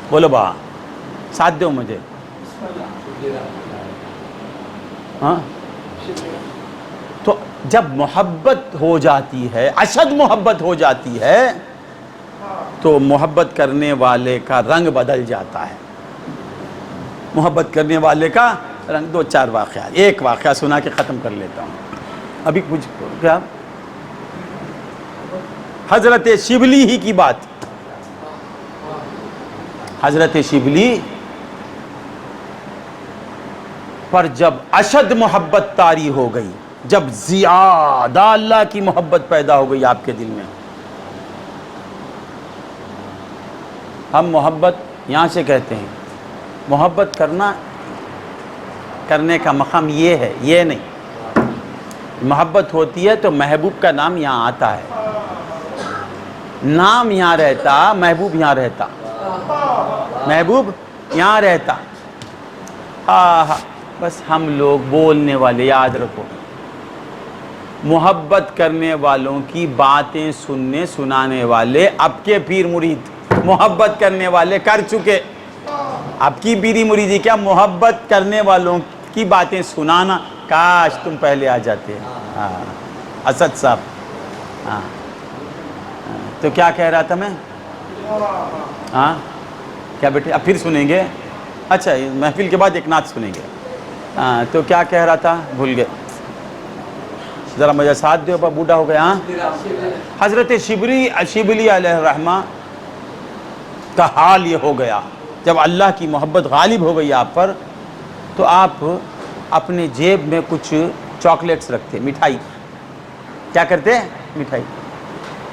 Speaker 2: بولو با ساتھ دو مجھے. ہاں، تو جب محبت ہو جاتی ہے، اشد محبت ہو جاتی ہے، تو محبت کرنے والے کا رنگ بدل جاتا ہے. محبت کرنے والے کا رنگ. 2-4 واقعات، ایک واقعہ سنا کے ختم کر لیتا ہوں. ابھی کچھ کیا حضرت شبلی ہی کی بات. حضرت شبلی پر جب اشد محبت طاری ہو گئی، جب زیادہ اللہ کی محبت پیدا ہو گئی آپ کے دل میں. ہم محبت یہاں سے کہتے ہیں، محبت کرنے کا مقام یہ ہے، یہ نہیں. محبت ہوتی ہے تو محبوب کا نام یہاں آتا ہے. نام یہاں رہتا، محبوب یہاں رہتا. محبوب یہاں رہتا. ہاں بس ہم لوگ بولنے والے، یاد رکھو، محبت کرنے والوں کی باتیں سنانے والے اب کے پیر مرید محبت کرنے والے کر چکے. اب کی پیری مریدی کیا محبت کرنے والوں کی باتیں سنانا. کاش تم پہلے آ جاتے. اسد صاحب. ہاں تو کیا کہہ رہا تھا میں؟ ہاں کیا بیٹے اب پھر سنیں گے؟ اچھا محفل کے بعد ایک نعت سنیں گے. ہاں تو کیا کہہ رہا تھا؟ بھول گئے. ذرا مجھے ساتھ دو، بوڑھا ہو گیا. حضرت شبلی علیہ الرحمہ کا حال یہ ہو گیا، جب اللہ کی محبت غالب ہو گئی آپ پر تو آپ اپنے جیب میں کچھ چاکلیٹس رکھتے، مٹھائی. کیا کرتے؟ مٹھائی.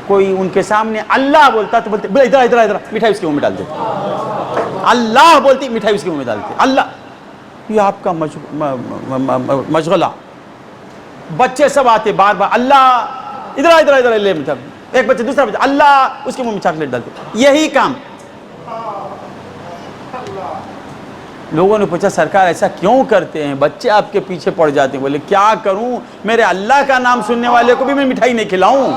Speaker 2: کوئی ان کے سامنے اللہ بولتا تو بولتے ادھر ادھر ادھر، مٹھائی اس کے منہ میں ڈال دیتے. اللہ بولتی مٹھائی اس کے منہ میں ڈالتے. اللہ، یہ آپ کا مشغلہ. بچے سب آتے بار بار اللہ ادھر ادھر ادھر لے مٹھائی، ایک بچے دوسرا بچہ اللہ اس کے منہ میں چاکلیٹ ڈالتے. یہی کام. لوگوں نے پوچھا سرکار ایسا کیوں کرتے ہیں؟ بچے آپ کے پیچھے پڑ جاتے ہیں. بولے کیا کروں، میرے اللہ کا نام سننے والے کو بھی میں مٹھائی نہیں کھلاؤں؟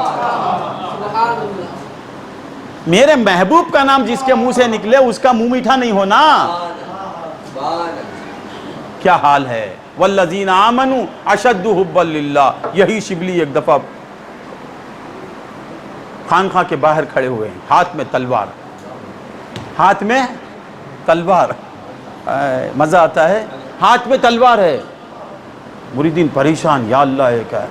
Speaker 2: میرے محبوب کا نام جس کے منہ سے نکلے اس کا منہ میٹھا نہیں ہونا؟ کیا حال ہے. والذین آمنوا اشد حبا للہ. یہی شبلی ایک دفعہ خانقاہ کے باہر کھڑے ہوئے ہیں، ہاتھ میں تلوار، ہاتھ میں تلوار. مزہ آتا ہے. ہاتھ میں تلوار ہے. مریدین پریشان، یا اللہ ہے کیا؟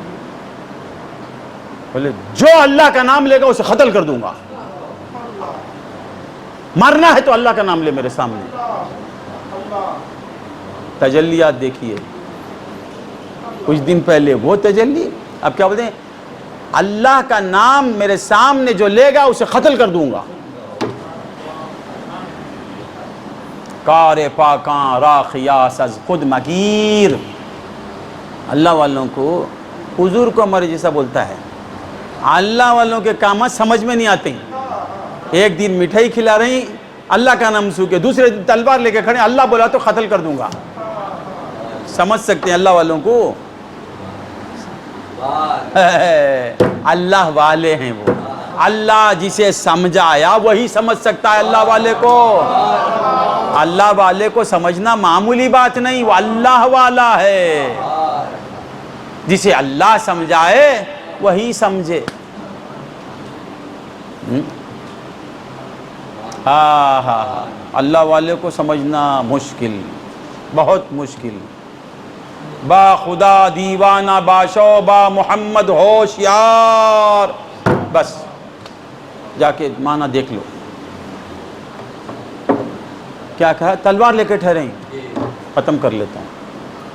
Speaker 2: بولے جو اللہ کا نام لے گا اسے قتل کر دوں گا. مرنا ہے تو اللہ کا نام لے میرے سامنے. تجلیات دیکھیے. کچھ دن پہلے وہ تجلی، اب کیا بولتے ہیں؟ اللہ کا نام میرے سامنے جو لے گا اسے قتل کر دوں گا. کار پاکاں را خیاس از خود مگیر. اللہ والوں کو حضور کو ہمارے جیسا بولتا ہے. اللہ والوں کے کام سمجھ میں نہیں آتے. ایک دن مٹھائی کھلا رہی، اللہ کا نام سو کے، دوسرے دن تلوار لے کے کھڑے، اللہ بولا تو قتل کر دوں گا. سمجھ سکتے ہیں اللہ والوں کو؟ اللہ والے ہیں وہ. اللہ جسے سمجھایا وہی سمجھ سکتا ہے اللہ والے کو. اللہ والے کو سمجھنا معمولی بات نہیں، وہ اللہ والا ہے. جسے اللہ سمجھائے وہی سمجھے. ہاں ہاں ہاں، اللہ والے کو سمجھنا مشکل، بہت مشکل. با خدا دیوانہ باشو، با محمد ہوشیار. بس جا کے معنی دیکھ لو. کیا کہا؟ تلوار لے کے ٹھہرے ہیں. ختم کر لیتا ہوں.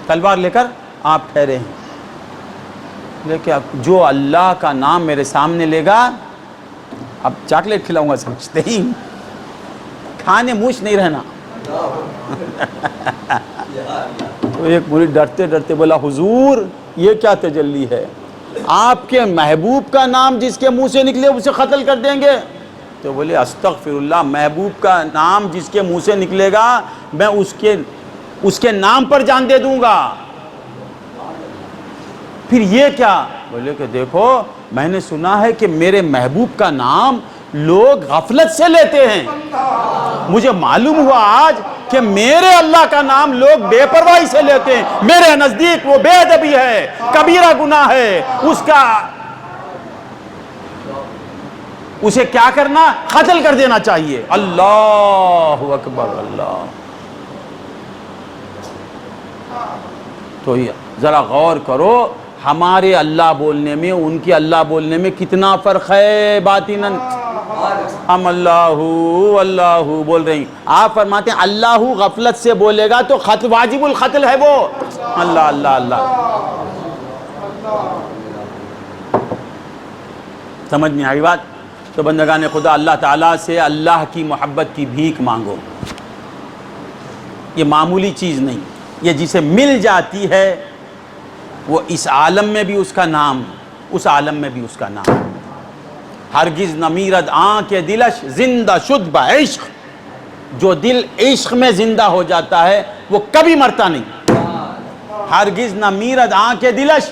Speaker 2: تلوار لے کر آپ ٹھہرے ہیں. لیکن جو اللہ کا نام میرے سامنے لے گا، اب چاکلیٹ کھلاؤں گا سمجھتے ہی، کھانے موش نہیں رہنا. تو ایک مرید ڈرتے ڈرتے بولا حضور یہ کیا تجلی ہے؟ آپ کے محبوب کا نام جس کے منہ سے نکلے اسے قتل کر دیں گے؟ تو بولے استغفر اللہ، محبوب کا نام جس کے منہ سے نکلے گا میں اس کے نام پر جان دے دوں گا. پھر یہ کیا؟ بولے کہ دیکھو میں نے سنا ہے کہ میرے محبوب کا نام لوگ غفلت سے لیتے ہیں. مجھے معلوم ہوا آج کہ میرے اللہ کا نام لوگ بے پرواہی سے لیتے ہیں. میرے نزدیک وہ بے ادبی ہے، کبیرہ گناہ ہے. اسے کیا کرنا؟ قتل کر دینا چاہیے. اللہ اکبر. اللہ. تو ذرا غور کرو، ہمارے اللہ بولنے میں ان کے اللہ بولنے میں کتنا فرق ہے باطناً. ہم اللہ بول رہے ہیں، آپ فرماتے ہیں اللہ غفلت سے بولے گا تو واجب القتل ہے وہ. اللہ اللہ اللہ. سمجھ میں آئی بات؟ تو بندگان خدا اللہ تعالیٰ سے اللہ کی محبت کی بھیک مانگو. یہ معمولی چیز نہیں. یہ جسے مل جاتی ہے وہ اس عالم میں بھی اس کا نام، اس عالم میں بھی اس کا نام. ہرگز نہ میرد آنکھ دلش زندہ شد بعشق. جو دل عشق میں زندہ ہو جاتا ہے وہ کبھی مرتا نہیں. ہرگز نہ میرد آنکھ دلش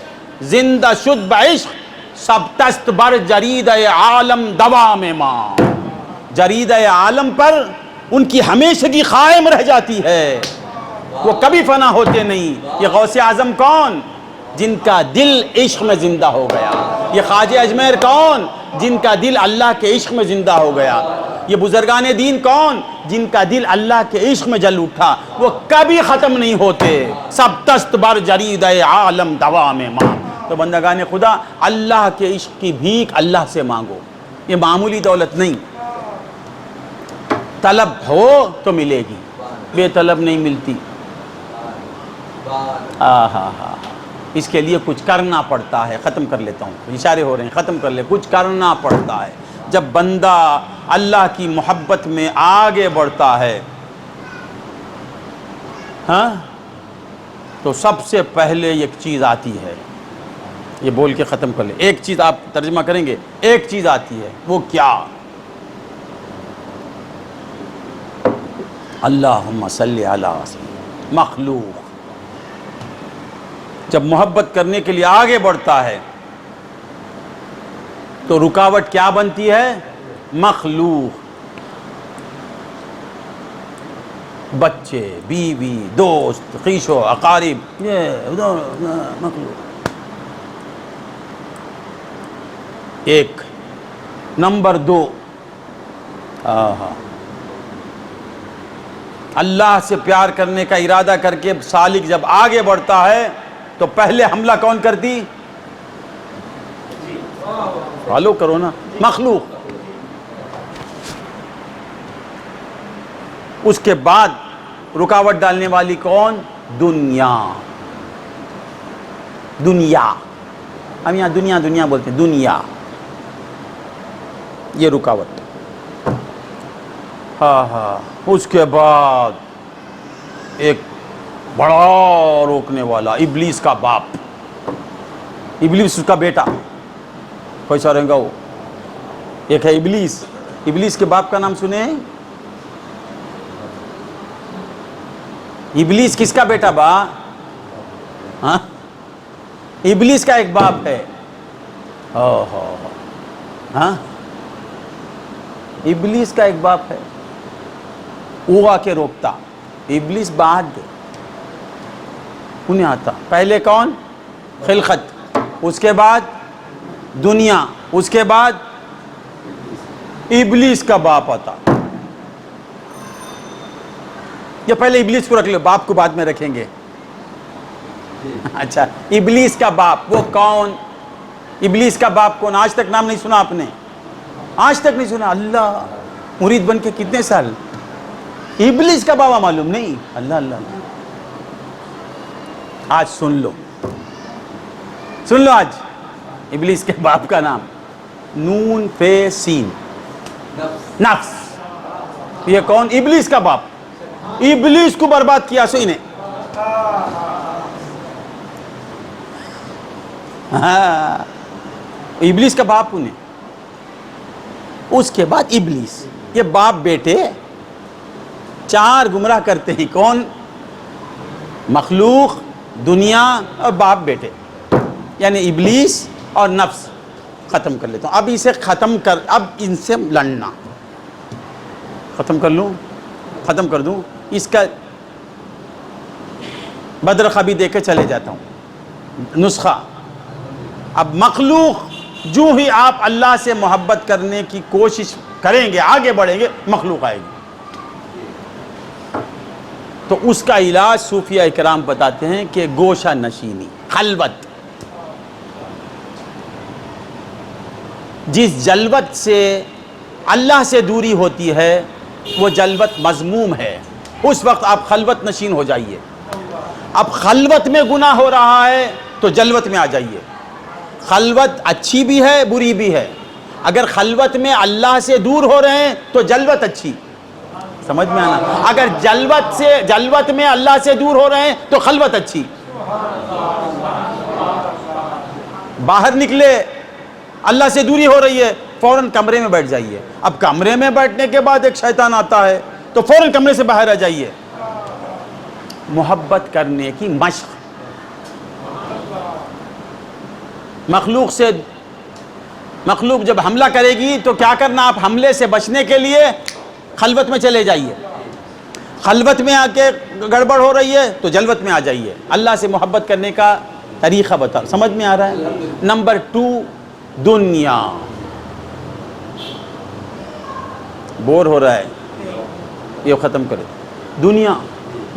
Speaker 2: زندہ شد بعشق. سب تست بر جرید عالم دوام ماں. جرید عالم پر ان کی ہمیشگی قائم رہ جاتی ہے، وہ کبھی فنا ہوتے نہیں. یہ غوث اعظم کون؟ جن کا دل عشق میں زندہ ہو گیا. یہ خواجہ اجمیر کون؟ جن کا دل اللہ کے عشق میں زندہ ہو گیا. یہ بزرگان دین کون؟ جن کا دل اللہ کے عشق میں جل اٹھا. وہ کبھی ختم نہیں ہوتے. سب تست بر جرید عالم دوام ماں. تو بندگان خدا اللہ کے عشق کی بھیک اللہ سے مانگو. یہ معمولی دولت نہیں. طلب ہو تو ملے گی، بے طلب نہیں ملتی. اس کے لیے کچھ کرنا پڑتا ہے. ختم کر لیتا ہوں, اشارے ہو رہے ہیں, ختم کر لے. کچھ کرنا پڑتا ہے. جب بندہ اللہ کی محبت میں آگے بڑھتا ہے ہاں تو سب سے پہلے ایک چیز آتی ہے, یہ بول کے ختم کر لیں. ایک چیز آپ ترجمہ کریں گے, ایک چیز آتی ہے, وہ کیا؟ اللہم صلی علی سیدنا. مخلوق جب محبت کرنے کے لیے آگے بڑھتا ہے تو رکاوٹ کیا بنتی ہے؟ مخلوق. بچے, بیوی, دوست, خویش و اقارب, یہ مخلوق. ایک. نمبر 2, اللہ سے پیار کرنے کا ارادہ کر کے سالک جب آگے بڑھتا ہے تو پہلے حملہ کون کرتی؟ فالو کرو نا, مخلوق. اس کے بعد رکاوٹ ڈالنے والی کون؟ دنیا. دنیا, ہم یہاں دنیا دنیا بولتے ہیں, دنیا یہ رکاوٹ. ہاں. اس کے بعد ایک بڑا روکنے والا, ابلیس کا باپ, ابلیس اس کا بیٹا. کیسا رہے گا وہ؟ ایک ہے ابلیس. ابلیس کے باپ کا نام سنے ہیں؟ ابلیس کس کا بیٹا با؟ ہاں, ابلیس کا ایک باپ ہے. ہاں, ابلیس کا ایک باپ ہے. وہ آ کے روکتا. ابلیس بعد انہیں آتا. پہلے کون؟ خلقت, اس کے بعد دنیا, اس کے بعد ابلیس کا باپ آتا. یہ پہلے ابلیس کو رکھ لو, باپ کو بعد میں رکھیں گے. اچھا, ابلیس کا باپ وہ کون؟ ابلیس کا باپ کون؟ آج تک نام نہیں سنا آپ نے؟ آج تک نہیں سنا؟ اللہ, مرید بن کے کتنے سال؟ ابلیس کا بابا معلوم نہیں؟ اللہ اللہ. آج سن لو, سن لو. آج ابلیس کے باپ کا نام نون پہ سین, نفس. یہ کون؟ ابلیس کا باپ. ابلیس کو برباد کیا سو انہیں. ہاں, ابلیس کا باپ انہیں. اس کے بعد ابلیس, یہ باپ بیٹے 4 گمراہ کرتے ہیں. کون؟ مخلوق, دنیا اور باپ بیٹے, یعنی ابلیس اور نفس. ختم کر لیتا ہوں. اب اسے ختم کر, اب ان سے لڑنا ختم کر لوں, ختم کر دوں. اس کا بدر خبی دے کے چلے جاتا ہوں نسخہ. اب مخلوق جو ہی آپ اللہ سے محبت کرنے کی کوشش کریں گے, آگے بڑھیں گے, مخلوق آئے گی. تو اس کا علاج صوفیہ اکرام بتاتے ہیں کہ گوشہ نشینی, خلوت. جس جلوت سے اللہ سے دوری ہوتی ہے وہ جلوت مذموم ہے. اس وقت آپ خلوت نشین ہو جائیے. اب خلوت میں گناہ ہو رہا ہے تو جلوت میں آ جائیے. خلوت اچھی بھی ہے, بری بھی ہے. اگر خلوت میں اللہ سے دور ہو رہے ہیں تو جلوت اچھی, سمجھ میں آنا. اگر جلوت میں اللہ سے دور ہو رہے ہیں تو خلوت اچھی. باہر نکلے, اللہ سے دوری ہو رہی ہے, فوراً کمرے میں بیٹھ جائیے. اب کمرے میں بیٹھنے کے بعد ایک شیطان آتا ہے تو فوراً کمرے سے باہر آ جائیے. محبت کرنے کی مشق. مخلوق جب حملہ کرے گی تو کیا کرنا؟ آپ حملے سے بچنے کے لیے خلوت میں چلے جائیے. خلوت میں آ کے گڑبڑ ہو رہی ہے تو جلوت میں آ جائیے. اللہ سے محبت کرنے کا طریقہ بتا, سمجھ میں آ رہا ہے؟ نمبر 2, دنیا. بور ہو رہا ہے, یہ ختم کرے. دنیا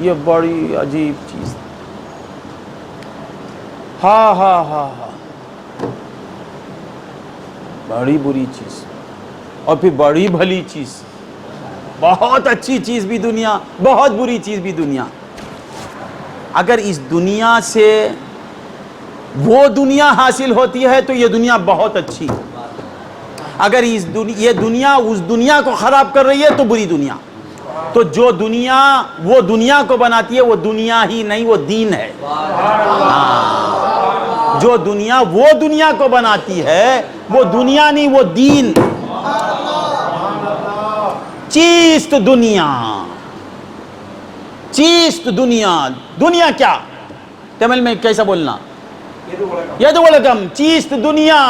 Speaker 2: یہ بڑی عجیب چیز. ہاں, بڑی بری چیز اور پھر بڑی بھلی چیز. بہت اچھی چیز بھی دنیا, بہت بری چیز بھی دنیا. اگر اس دنیا سے وہ دنیا حاصل ہوتی ہے تو یہ دنیا بہت اچھی. اگر یہ دنیا اس دنیا کو خراب کر رہی ہے تو بری دنیا. تو جو دنیا وہ دنیا کو بناتی ہے وہ دنیا ہی نہیں، وہ دین ہے. جو دنیا وہ دنیا کو بناتی ہے وہ دنیا نہیں، وہ دین. چیست دنیا، چیست دنیا. دنیا کیا؟ تمل میں کیسا بولنا؟ یدولکم. چیست دنیا،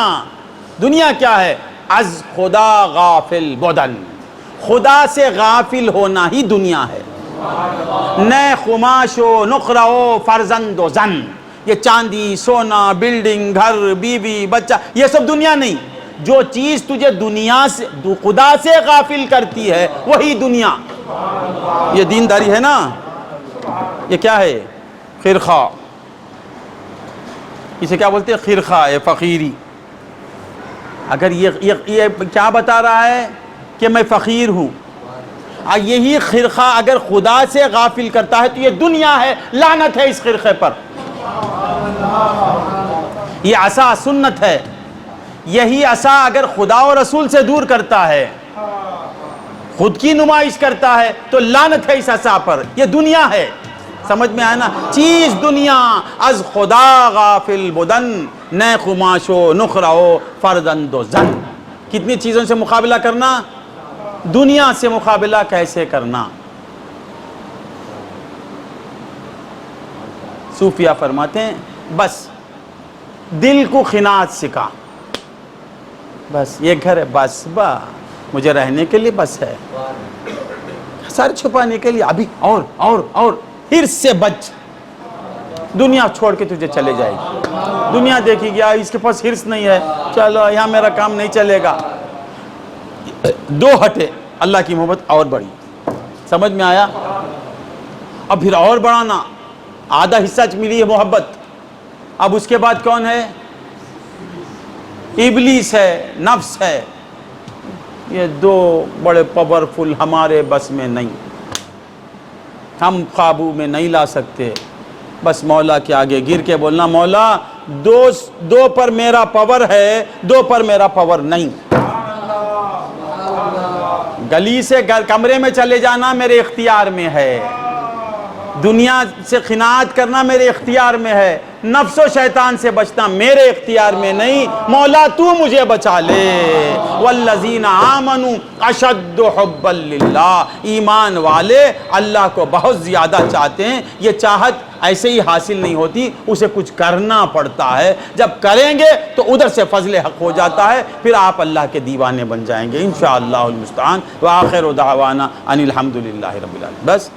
Speaker 2: دنیا کیا ہے؟ از خدا غافل بدن. خدا سے غافل ہونا ہی دنیا ہے. نئے خماش و نقرہ و فرزند و زن، یہ چاندی سونا بلڈنگ گھر بیوی بچہ یہ سب دنیا نہیں. جو چیز تجھے دنیا سے خدا سے غافل کرتی ہے وہی دنیا. یہ دینداری ہے نا. یہ کیا ہے؟ خرخہ. اسے کیا بولتے ہیں؟ خرخہ ہے، فقیری. اگر یہ کیا بتا رہا ہے کہ میں فقیر ہوں، یہی خرخہ اگر خدا سے غافل کرتا ہے تو یہ دنیا ہے. لعنت ہے اس خرخے پر. یہ عصا سنت ہے. یہی عصا اگر خدا و رسول سے دور کرتا ہے، خود کی نمائش کرتا ہے تو لعنت ہے اس عصا پر. یہ دنیا ہے. سمجھ میں آیا نا؟ چیز دنیا از خدا غافل بدن، نئے خماش و نخرہ و فرزند و زن. کتنی چیزوں سے مقابلہ کرنا؟ دنیا سے مقابلہ کیسے کرنا؟ صوفیہ فرماتے ہیں بس دل کو قناعت سکھا. بس یہ گھر ہے، بس مجھے رہنے کے لیے بس ہے. سر چھپانے کے لیے ابھی اور حرص سے بچ. دنیا چھوڑ کے تجھے چلے جائے گی. دنیا دیکھی گیا اس کے پاس حرص نہیں ہے، چلو یہاں میرا کام نہیں چلے گا. دو ہٹے، اللہ کی محبت اور بڑی. سمجھ میں آیا؟ اب پھر اور بڑھانا. آدھا حصہ ملی ہے محبت. اب اس کے بعد کون ہے؟ ابلیس ہے، نفس ہے. یہ دو بڑے پاورفل ہمارے بس میں نہیں، ہم قابو میں نہیں لا سکتے. بس مولا کے آگے گر کے بولنا مولا دو پر میرا پاور ہے، دو پر میرا پاور نہیں. گلی سے کمرے میں چلے جانا میرے اختیار میں ہے. دنیا سے قناعت کرنا میرے اختیار میں ہے. نفس و شیطان سے بچنا میرے اختیار میں نہیں. مولا تو مجھے بچا لے. والذین آمنوا اشد حبا للہ. ایمان والے اللہ کو بہت زیادہ چاہتے ہیں. یہ چاہت ایسے ہی حاصل نہیں ہوتی، اسے کچھ کرنا پڑتا ہے. جب کریں گے تو ادھر سے فضل حق ہو جاتا ہے، پھر آپ اللہ کے دیوانے بن جائیں گے انشاءاللہ المستعان. وآخر دعوانا ان الحمدللہ رب العالمین. بس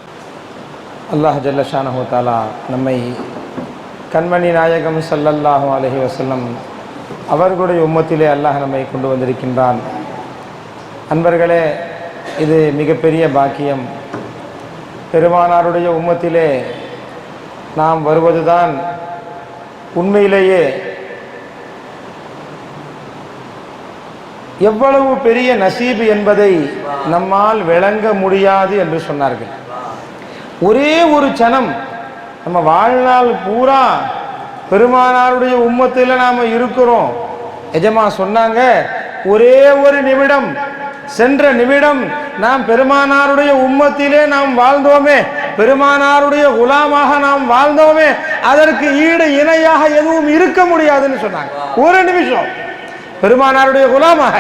Speaker 3: அல்லாஹ் ஜல்ல ஷானஹு தஆலா நம்மை கண்மணி நாயகம் ஸல்லல்லாஹு அலைஹி வஸல்லம் அவர்களுடைய உம்மத்திலே அல்லாஹ் நம்மை கொண்டு வந்திருக்கின்றான். அன்பர்களே, இது மிகப்பெரிய பாக்கியம். பெருமானாருடைய உம்மத்திலே நாம் வருவதுதான் உண்மையிலேயே எவ்வளவு பெரிய நசீபு என்பதை நம்மால் விளங்க முடியாது என்று சொன்னார்கள். ஒரே ஒரு சனம் நம்ம வாழ்நாள் பூரா பெருமானாருடைய உம்மத்தில் நாம் இருக்கிறோம். எஜமா சொன்னாங்க, ஒரே ஒரு நிமிடம், சென்ற நிமிடம் நாம் பெருமானாருடைய உம்மத்திலே நாம் வாழ்ந்தோமே, பெருமானாருடைய குலாமாக நாம் வாழ்ந்தோமே, அதற்கு ஈடு இணையாக எதுவும் இருக்க முடியாதுன்னு சொன்னாங்க. ஒரு நிமிஷம் பெருமானாருடைய குலாமாக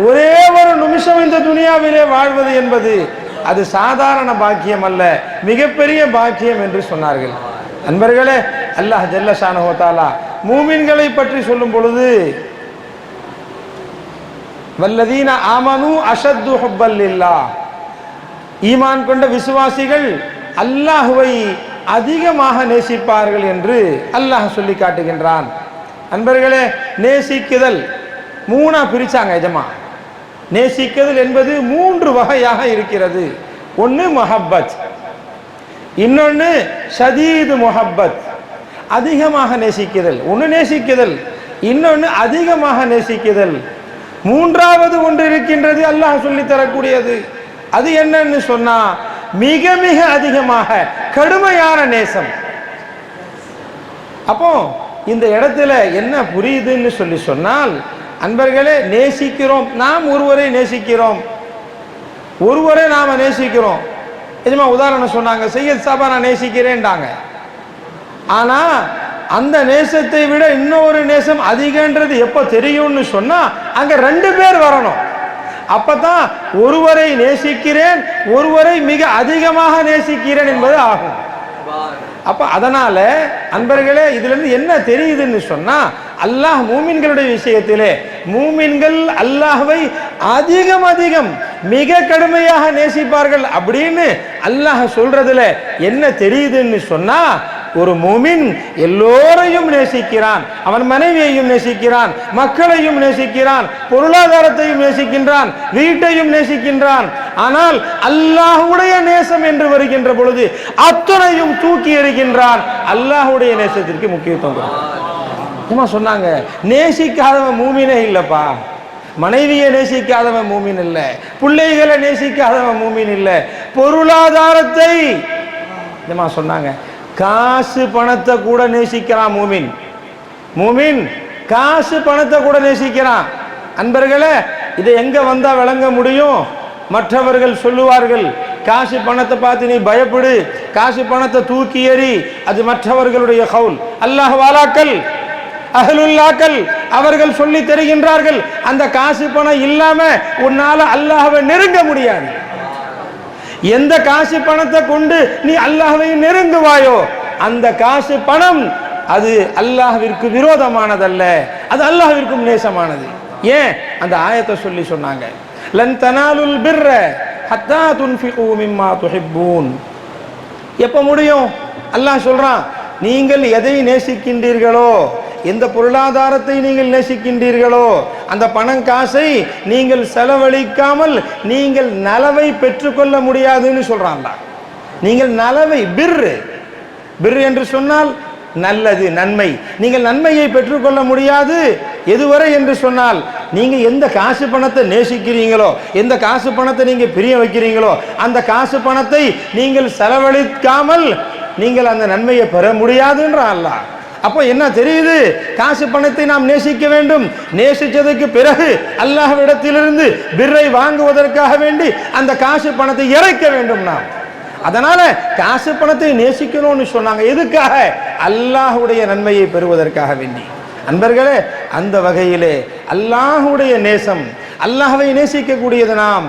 Speaker 3: ஒரே ஒரு நிமிஷம் இந்த துனியாவிலே வாழ்வது என்பது அது சாதாரண பாக்கியம் அல்ல, மிகப்பெரிய பாக்கியம் என்று சொன்னார்கள். அன்பர்களே, அல்லாஹ் ஜல்ல ஷானஹு தஆலா மூமின்களை பற்றி சொல்லும் பொழுது வல்லதீன ஆமனு அஷத்து ஹுப்பல் லில்லாஹ், ஈமான் கொண்ட விசுவாசிகள் அல்லாஹ்வை அதிகமாக நேசிப்பார்கள் என்று அல்லாஹ் சொல்லி காட்டுகின்றான். அன்பர்களே, நேசிக்குதல் மூணா பிரிச்சாங்க எஜமா. நேசிக்குதல் என்பது மூன்று வகையாக இருக்கிறது. ஒன்று மஹப்பத், இன்னொன்று ஷதீது முஹப்பத், அதிகமாக நேசிக்குதல். ஒன்று நேசிக்குதல், இன்னொன்று அதிகமாக நேசிக்குதல். மூன்றாவது ஒன்று இருக்கின்றது அல்லாஹ் சொல்லி தரக்கூடியது. அது என்னன்னு சொன்னா மிக மிக அதிகமாக கடுமையான நேசம். அப்போ இந்த இடத்துல என்ன புரியுதுன்னு சொன்னால், அன்பர்களே, நேசிக்கிறோம், நாம் ஒருவரை நேசிக்கிறோம், ஒருவரை நாம நேசிக்கிறோம். எஜமா உதாரணம் சொன்னாங்க, சையத் சாபா நான் நேசிக்கிறேன்டாங்க. ஆனா அந்த நேசத்தை விட இன்னொரு நேசம் அதிகன்றது எப்ப தெரியும்னு சொன்னா, அங்க 2 பேர் வரணும். அப்பதான் ஒருவரை நேசிக்கிறேன், ஒருவரை மிக அதிகமாக நேசிக்கிறேன் என்பது ஆகும். அப்ப அதனால அன்பர்களே, இதுல இருந்து என்ன தெரியுதுன்னு சொன்னா, அல்லாஹ் மூமின்களுடைய விஷயத்திலே மூமின்கள் அல்லாஹ்வை அதிகம் மிக கடுமையாக நேசிப்பார்கள் அப்படின்னு அல்லாஹ் சொல்றதுல என்ன தெரியுதுன்னு சொன்னா, ஒரு மூமின் எல்லோரையும் நேசிக்கிறான், அவன் மனைவியையும் நேசிக்கிறான், மக்களையும் நேசிக்கிறான், பொருளாதாரத்தையும் நேசிக்கின்றான், வீட்டையும் நேசிக்கின்றான். ஆனால் அல்லாஹ்வுடைய நேசம் என்று வருகின்ற பொழுது அத்தனையும் தூக்கி எறிகின்றான். அல்லாஹ்வுடைய நேசத்திற்கு முக்கியத்துவம் சொன்னாங்க. நேசிக்காதவன் மூமினே இல்லப்பா. மனைவியை நேசிக்காதவன் மூமின் இல்லை, பிள்ளைகளை நேசிக்காதவன் மூமின் இல்லை, பொருளாதாரத்தை சொன்னாங்க, காசு பணத்தை கூட நேசிக்கிறான் மூமின். மூமின் காசு பணத்தை கூட நேசிக்கிறான். அன்பர்களே, இதை எங்க வந்தா விளங்க முடியும்? மற்றவர்கள் சொல்லுவார்கள், காசு பணத்தை பார்த்து நீ பயப்படு, காசு பணத்தை தூக்கி எறி, அது மற்றவர்களுடைய கவுல். அல்லாஹ் வாலாக்கள், அஹ்லுல்லாக்கள் அவர்கள் சொல்லி தருகின்றார்கள், அந்த காசு பணம் இல்லாம உன்னால அல்லாஹ்வை நெருங்க முடியாது. எந்த காசு பணத்தை கொண்டு நீ அல்லாஹ்வை நெருங்குவாயோ அந்த காசு பணம் அது அல்லாஹ்விற்கு விரோதமானதல்ல, அது அல்லாஹ்விற்கும் நேசமானது. ஏன் அந்த ஆயத்தை சொல்லி சொன்னாங்க, லன் தனாலுல் பிர்ர ஹத்தா துன்ஃபிகு மிம்மா துஹிப்பூன். எப்ப முடியும்? அல்லாஹ் சொல்றான், நீங்கள் எதை நேசிக்கின்றீர்களோ, எந்த பொருளாதாரத்தை நீங்கள் நேசிக்கின்றீர்களோ, அந்த பணம் காசை நீங்கள் செலவழிக்காமல் நீங்கள் நலவை பெற்றுக்கொள்ள முடியாதுன்னு சொல்றாங்க. நீங்கள் நலவை பிர் என்று சொன்னால் நல்லது, நன்மை, நீங்கள் நன்மையை பெற்றுக்கொள்ள முடியாது. எதுவரை என்று சொன்னால், நீங்க எந்த காசு பணத்தை நேசிக்கிறீங்களோ, எந்த காசு பணத்தை நீங்க பிரிய வைக்கிறீங்களோ, அந்த காசு பணத்தை நீங்கள் செலவழிக்காமல் நீங்கள் அந்த நன்மையை பெற முடியாதுன்ற அல்லாஹ். அப்போ என்ன தெரியுது? காசு பணத்தை நாம் நேசிக்க வேண்டும். நேசிச்சதுக்கு பிறகு அல்லாஹ்விடத்திலிருந்து பிர்ரை வாங்குவதற்காக வேண்டி அந்த காசு பணத்தை இறைக்க வேண்டும் நாம். அதனால காசு பணத்தை நேசிக்கணும்னு சொன்னாங்க. எதுக்காக? அல்லாஹ்வுடைய நன்மையை பெறுவதற்காக வேண்டி. அன்பர்களே, அந்த வகையிலே அல்லாஹ்வுடைய நேசம், அல்லாஹ்வை நேசிக்கக்கூடியது நாம்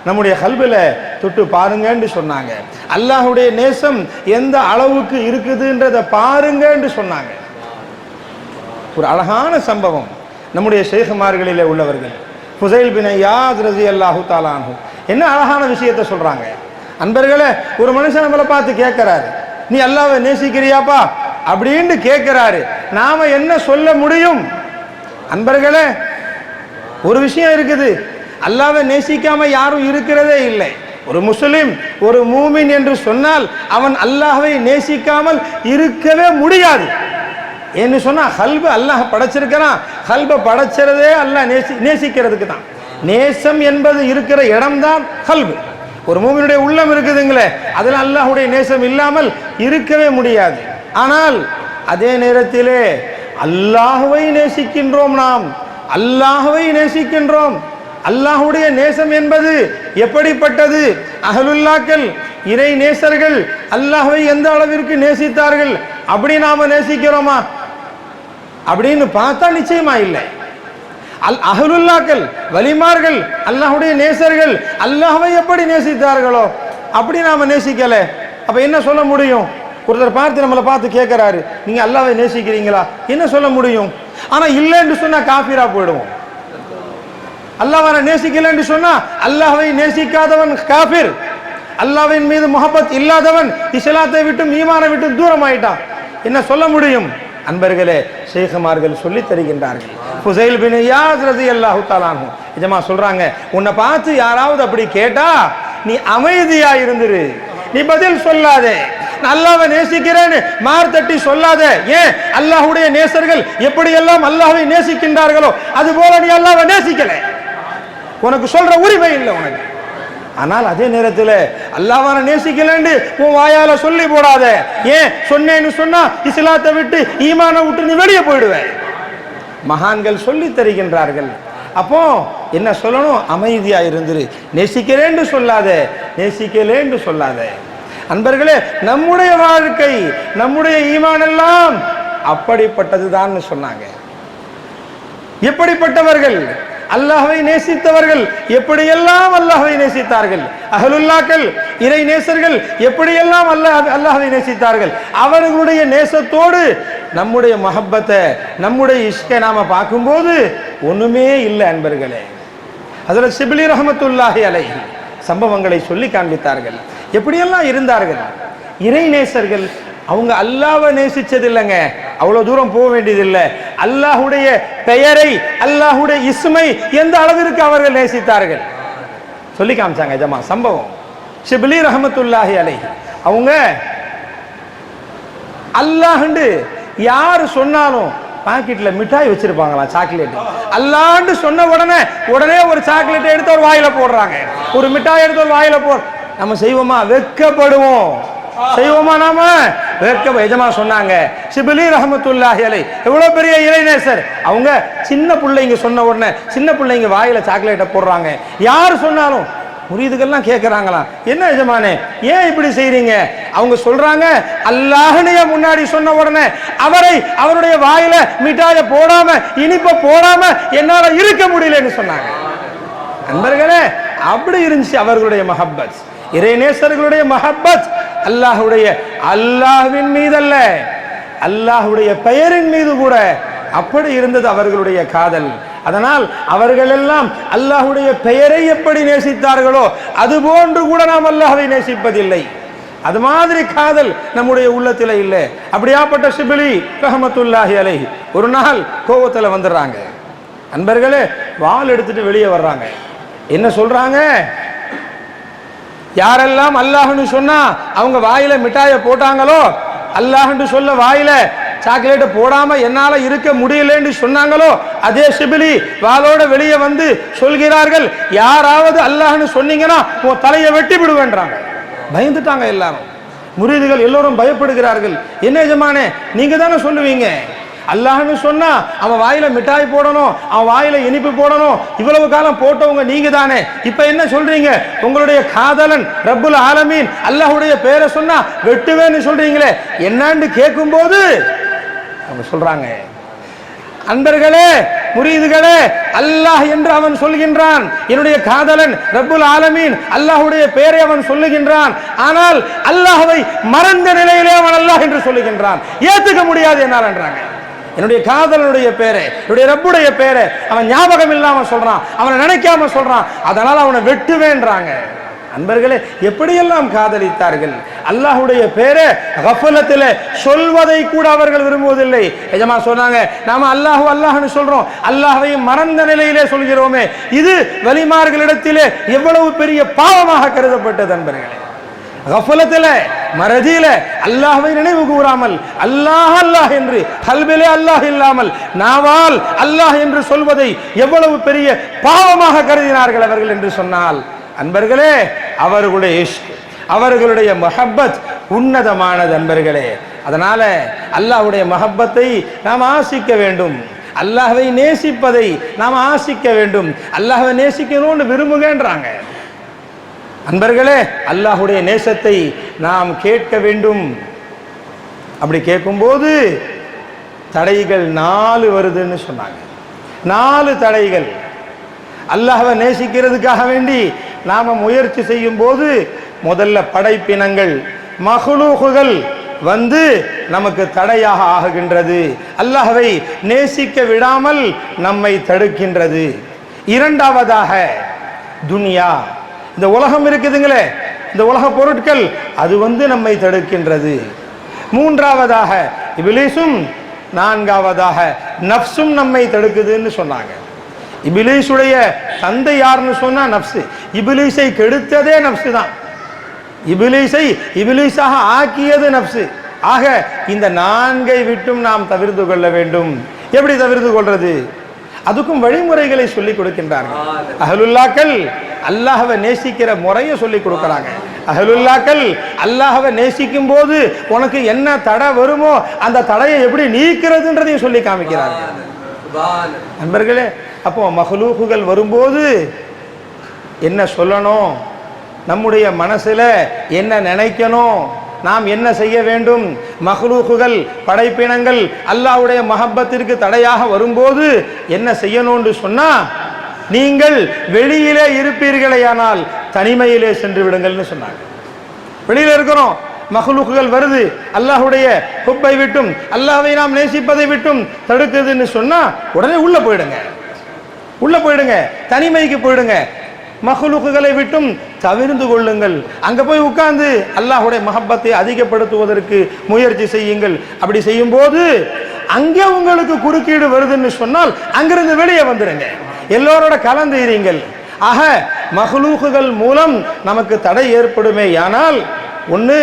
Speaker 3: நம்முடைய கல்வில தொட்டு பாருங்கன்னு சொன்னாங்க. அல்லாஹ்வுடைய நேசம் எந்த அளவுக்கு இருக்குதுன்றதை பாருங்கன்னு சொன்னாங்க. ஒரு அழகான சம்பவம், நம்முடைய ஷேகுமார்களிலே உள்ளவர்கள் ஃபுஸைல் பின் இயாத் ரலியல்லாஹு தஆலா அன்ஹு என்ன அழகான விஷயத்தை சொல்றாங்க. அன்பர்களே, ஒரு மனுஷன் நம்மளை பார்த்து கேட்கிறாரு, நீ அல்லாஹ்வை நேசிக்கிறியாப்பா அப்படின்னு கேட்கிறாரு. நாம என்ன சொல்ல முடியும்? அன்பர்களே, ஒரு விஷயம் இருக்குது, அல்லாஹ்வை நேசிக்காம யாரும் இருக்கிறதே இல்லை. ஒரு முஸ்லிம், ஒரு மூமின் என்று சொன்னால் அவன் அல்லாஹ்வை நேசிக்காமல் இருக்கவே முடியாது. ஏன்னு சொன்னா, கல்பு அல்லாஹ் படைச்சிருக்கிறான், கல்பை படைச்சிறதே அல்லாஹ் நேசிக்கிறதுக்கு தான். நேசம் என்பது இருக்கிற இடம்தான் கல்பு. ஒரு மூமினுடைய உள்ளம் இருக்குதுங்களே, அதில் அல்லாஹ்வுடைய நேசம் இல்லாமல் இருக்கவே முடியாது. ஆனால் அதே நேரத்திலே அல்லாஹ்வை நேசிக்கின்றோம், நாம் அல்லாஹ்வை நேசிக்கின்றோம். அல்லாஹ்வுடைய நேசம் என்பது எப்படிப்பட்டது? அஹ்லுல்லாக்கள், இறை நேசர்கள் அல்லாஹ்வை எந்த அளவிற்கு நேசித்தார்கள், அப்படி நாம நேசிக்கிறோமா அப்படின்னு பார்த்தா நிச்சயமா இல்லை. அஹ்லுல்லாக்கள், வலிமார்கள், அல்லாஹ்வுடைய நேசர்கள் அல்லாஹ்வை எப்படி நேசித்தார்களோ அப்படி நாம நேசிக்கல. அப்ப என்ன சொல்ல முடியும்? ஒருத்தர் பார்த்து நம்மளை பார்த்து கேட்கிறாரு, நீங்க அல்லாஹ்வை நேசிக்கிறீங்களா? என்ன சொல்ல முடியும்? ஆனா இல்லைன்னு சொன்னா காஃபிரா போயிடுவோம். அல்லாஹ்வை நேசிக்கல என்று சொன்னா அல்லாஹ்வை நேசிக்காதவன் காஃபிர், அல்லாஹ்வின் மீது முஹப்பத் இல்லாதவன் இஸ்லாத்தை விட்டு ஈமானை விட்டு தூரம் ஆயிட்டான். என்ன சொல்ல முடியும்? அன்பர்களே, ஷேகுமார்கள் சொல்லி தருகின்றார்கள். ஃபுஸைல் பின் இயாத் ரலியல்லாஹு தஆலா அன்ஹு இதமா சொல்றாங்க, உன்னை பார்த்து யாராவது அப்படி கேட்டா நீ அமைதியா இருந்துரு, நீ பதில் சொல்லாதே, அல்லாஹ்வை நேசிக்கிறேன்னு மார்த்தட்டி சொல்லாதே. ஏன்? அல்லாஹ்வுடைய நேசர்கள் எப்படியெல்லாம் அல்லாஹ்வை நேசிக்கின்றார்களோ அது போல நீ அல்லாஹ்வை நேசிக்கல, உனக்கு சொல்ற உரிமை இல்லை உனக்கு. ஆனால் அதே நேரத்தில் அல்லாஹ்வை நேசிக்கலன்னு உன் வாயால சொல்லி போடாத. ஏன் சொன்னேன்னு சொன்னா இஸ்லாத்தை விட்டு ஈமானை விட்டு நீ வெளியே போயிடுவேன். மகான்கள் சொல்லி தருகின்றார்கள். அப்போ என்ன சொல்லணும்? அமைதியா இருந்துரு. நேசிக்கிறேன்னு சொல்லாத, நேசிக்கலேன்னு சொல்லாத. அன்பர்களே, நம்முடைய வாழ்க்கை, நம்முடைய ஈமான் எல்லாம் அப்படிப்பட்டதுதான் சொன்னாங்க. எப்படிப்பட்டவர்கள்? அல்லாஹ்வை நேசித்தவர்கள் எப்படியெல்லாம் அல்லாஹ்வை நேசித்தார்கள். அஹ்லுல்லாக்கள், இறை நேசர்கள் எப்படியெல்லாம் அல்லாஹ்வை நேசித்தார்கள். அவர்களுடைய நேசத்தோடு நம்முடைய மஹப்பத்தை, நம்முடைய இஷ்கை நாம பார்க்கும்போது ஒண்ணுமே இல்லை அன்பர்களே. ஹஜ்ரத் ஷிப்லி ரஹ்மத்துல்லாஹி அலைஹி சம்பவங்களை சொல்லி காண்பித்தார்கள். எப்படியெல்லாம் இருந்தார்கள் இறை நேசர்கள். அவங்க அல்லாஹ்வை நேசிச்சது இல்லைங்க, அவ்வளவு தூரம் போக வேண்டியதில்லை. அல்லாஹுடைய பெயரை, அல்லாஹுடைய இஸ்மை எந்த அளவிற்கு அவர்கள் நேசித்தார்கள் சொல்லி காமிச்சாங்க. ஜமா சம்பவம். ஷிப்லி ரஹ்மத்துல்லாஹி அலைஹி அவங்க அல்லாஹ்ண்டு யாரு சொன்னாலும் பாக்கெட்ல மிட்டாய் வச்சிருப்பாங்களா, சாக்லேட். அல்லாஹ்ண்டு சொன்ன உடனே ஒரு சாக்லேட் எடுத்து ஒரு வாயில போடுறாங்க, ஒரு மிட்டாய் எடுத்து ஒரு வாயில நம்ம செய்வோமா? வெட்கப்படுவோம். செய்வோமா? நாம எஜமா சொன்னாங்க. ஷிப்லி ரஹ்மத்துல்லாஹி அலைஹி எவ்வளவு பெரிய இறைநேசர். அவங்க சின்ன பிள்ளைங்க சொன்ன உடனே சின்ன பிள்ளைங்க வாயில சாக்லேட்டை போடுறாங்க. யார் சொன்னாலும் முரீதுகள்லாம் கேட்கிறாங்களாம், என்ன எஜமானே ஏன் இப்படி செய்றீங்க? அவங்க சொல்றாங்க, அல்லாஹ்னே முன்னாடி சொன்ன உடனே அவருடைய வாயில மிட்டாயை போடாம, இனிப்ப போடாம என்னால இருக்க முடியலன்னு சொன்னாங்க. நண்பர்களே, அப்படி இருந்துச்சு அவர்களுடைய மஹப்பத், இறைநேசர்களுடைய மஹப்பத். அல்லாஹ்வின் மீது அல்ல, அல்லாஹ்வுடைய பெயரின் மீது கூட அப்படி இருந்தது அவர்களுடைய காதல். அதனால் அவர்கள் எல்லாம் அல்லாஹ்வுடைய பெயரை எப்படி நேசித்தார்களோ அது போன்று கூட நாம் அல்லாஹ்வை நேசிப்பதில்லை. அது மாதிரி காதல் நம்முடைய உள்ளத்தில் இல்லை. அப்படியாப்பட்ட ஷிப்லி ரஹ்மத்துல்லாஹி அலைஹி ஒரு நாள் கோவத்தில் வந்துடுறாங்க. அன்பர்களே, வாள் எடுத்துட்டு வெளியே வர்றாங்க. என்ன சொல்றாங்க? யாரெல்லாம் அல்லாஹ்னு சொன்னா அவங்க வாயில மிட்டாயை போட்டாங்களோ, அல்லாஹ்னு சொல்ல வாயில சாக்லேட் போடாம என்னால இருக்க முடியலன்னு சொன்னாங்களோ, அதே ஷிப்லி வாளோட வெளியே வந்து சொல்கிறார்கள், யாராவது அல்லாஹ்னு சொன்னீங்கன்னா உன் தலையை வெட்டி விடுவேன்றாங்க. பயந்துட்டாங்க எல்லாரும். முரீதுகள் எல்லோரும் பயப்படுகிறார்கள். என்ன எஜமானே, நீங்க தானே சொல்லுவீங்க, அல்லாஹ்னு சொன்னா அவன் வாயில மிட்டாய் போடணும், அவன் வாயில இனிப்பு போடணும், இவ்வளவு காலம் போட்டவங்க நீங்க தானே, இப்ப என்ன சொல்றீங்க? உங்களுடைய காதலன் ரப்புல் ஆலமீன் அல்லாஹ்வுடைய பேரை சொன்னா வெட்டுவேன்னு சொல்றீங்களே, என்னன்னு கேட்கும் போது அவங்க சொல்றாங்க, அன்பர்களே, முரீதுகளே, அல்லாஹ் என்று அவன் சொல்கின்றான், என்னுடைய காதலன் ரப்புல் ஆலமீன் அல்லாஹ்வுடைய பெயரை அவன் சொல்லுகின்றான். ஆனால் அல்லாஹ்வை மறந்த நிலையிலே அவன் அல்லாஹ் என்று சொல்லுகின்றான். ஏத்துக்க முடியாது என்னால் என்றாங்க. என்னுடைய காதலனுடைய பேரை, என்னுடைய ரப்புடைய பேரை அவன் ஞாபகம் இல்லாம சொல்றான், அவனை நினைக்காம சொல்றான், அதனால அவனை வெட்டுவேன்றாங்க. அன்பர்களே, எப்படியெல்லாம் காதலித்தார்கள். அல்லாஹ்வுடைய பேரை கஃபலத்திலே சொல்வதை கூட அவர்கள் விரும்புவதில்லை. எஜமா சொன்னாங்க, நாம அல்லாஹ் அல்லாஹ்னு சொல்றோம், அல்லாஹ்வை மறந்த நிலையிலே சொல்கிறோமே, இது வலிமார்களிடத்திலே எவ்வளவு பெரிய பாவமாக கருதப்பட்டது. அன்பர்களே, கஃபலத்தில மறதியில அல்லாஹ்வை நினைவு கூறாமல், அல்லாஹ் அல்லாஹ் என்று கல்விலே அல்லாஹ் இல்லாமல் நாவால் அல்லாஹ் என்று சொல்வதை எவ்வளவு பெரிய பாவமாக கருதினார்கள் அவர்கள் என்று சொன்னால், அன்பர்களே, அவர்களுடைய இஷ்க், அவர்களுடைய மஹப்பத் உன்னதமானது. அன்பர்களே, அதனால அல்லாஹ்வுடைய மஹப்பத்தை நாம் ஆசிக்க வேண்டும், அல்லாஹ்வை நேசிப்பதை நாம் ஆசிக்க வேண்டும், அல்லாஹ்வை நேசிக்கணும்னு விரும்புகின்றாங்க. அன்பர்களே, அல்லாஹ்வுடைய நேசத்தை நாம் கேட்க வேண்டும். அப்படி கேட்கும்போது தடைகள் 4 வருதுன்னு சொன்னாங்க. 4 தடைகள். அல்லாஹ்வை நேசிக்கிறதுக்காக வேண்டி நாம முயற்சி செய்யும் போது முதல்ல படைப்பினங்கள், மஹ்லூக்குகள் வந்து நமக்கு தடையாக ஆகுகின்றது, அல்லாஹ்வை நேசிக்க விடாமல் நம்மை தடுக்கின்றது. இரண்டாவதாக துனியா, இந்த உலகம் இருக்குதுங்களே, இந்த உலக பொருட்கள், அது வந்து நம்மை தடுக்கின்றது. மூன்றாவதாக இபிலீசும், நான்காவதாக நஃப்ஸும் நம்மை தடுக்குதுன்னு சொன்னாங்க. இபிலீசுடைய தந்தை யாருன்னு சொன்னா நஃப்ஸ். இபிலீஸை கெடுத்ததே நஃப்ஸ் தான். இபிலீஸாக ஆக்கியது நஃப்ஸ். ஆக இந்த 4ஐ விட்டும் நாம் தவிர்த்து கொள்ள வேண்டும். எப்படி தவிர்த்து கொள்றது? அதுக்கும் வழிமுறைகளை சொல்லிக் கொடுக்கின்றார்கள். அஹ்லுல்லாக்கள் அல்லாஹ்வை நேசிக்கிற முறையை சொல்லிக் கொடுக்கறாங்க. அஹ்லுல்லாக்கள் அல்லாஹ்வை நேசிக்கும் போது உனக்கு என்ன தடை வருமோ அந்த தடையை எப்படி நீக்கிறதுன்றதையும் சொல்லி காமிக்கிறார்கள். நண்பர்களே, அப்போ மஹ்லூக்குகள் வரும்போது என்ன சொல்லணும், நம்முடைய மனசுல என்ன நினைக்கணும், நாம் என்ன செய்ய வேண்டும், மஹ்லூக்குகள் படைப்பினங்கள் அல்லாஹ்வுடைய மஹப்பத்திற்கு தடையாக வரும்போது என்ன செய்யணும்னு சொன்னா, நீங்கள் வெளியிலே இருப்பீர்களேயானால் தனிமையிலே சென்று விடுங்கள்னு சொன்னாங்க. வெளியில இருக்கிறோம், மஹ்லூக்குகள் வருது, அல்லாஹ்வுடைய ஹுப்பை விட்டும் அல்லாஹ்வை நாம் நேசிப்பதை விட்டும் தடுக்குதுன்னு சொன்னா உடனே உள்ள போயிடுங்க, தனிமைக்கு போயிடுங்க, மஹ்லூக்குகளை விட்டும் தவிர்ந்து கொள்ளுங்கள். அங்க போய் உட்கார்ந்து அல்லாஹ்வுடைய மஹப்பத்தை அதிகப்படுத்துவதற்கு முயற்சி செய்யுங்கள். அப்படி செய்யும் போது அங்கே உங்களுக்கு குறுக்கீடு வருதுன்னு சொன்னால் அங்கிருந்து வெளியே வந்துடுங்க, எல்லோரோட கலந்து இருங்கள். ஆக மஹ்லூக்குகள் மூலம் நமக்கு தடை ஏற்படுமே, ஆனால் ஒன்று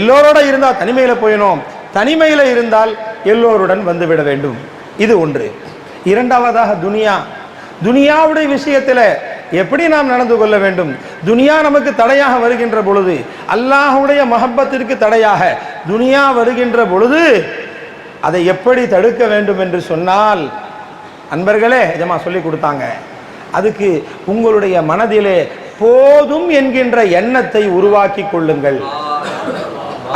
Speaker 3: எல்லோரோட இருந்தால் தனிமையில போயணும், தனிமையில இருந்தால் எல்லோருடன் வந்துவிட வேண்டும். இது ஒன்று. இரண்டாவதாக துனியாவுடைய விஷயத்தில் எப்படி நாம் நடந்து கொள்ள வேண்டும். துனியா நமக்கு தடையாக வருகின்ற பொழுது, அல்லாஹ்வுடைய மஹப்பத்திற்கு தடையாக துனியா வருகின்ற பொழுது அதை எப்படி தடுக்க வேண்டும் என்று சொன்னால், அன்பர்களே நிஜமா சொல்லி கொடுத்தாங்க. அதுக்கு உங்களுடைய மனதிலே போதும் என்கின்ற எண்ணத்தை உருவாக்கி கொள்ளுங்கள்.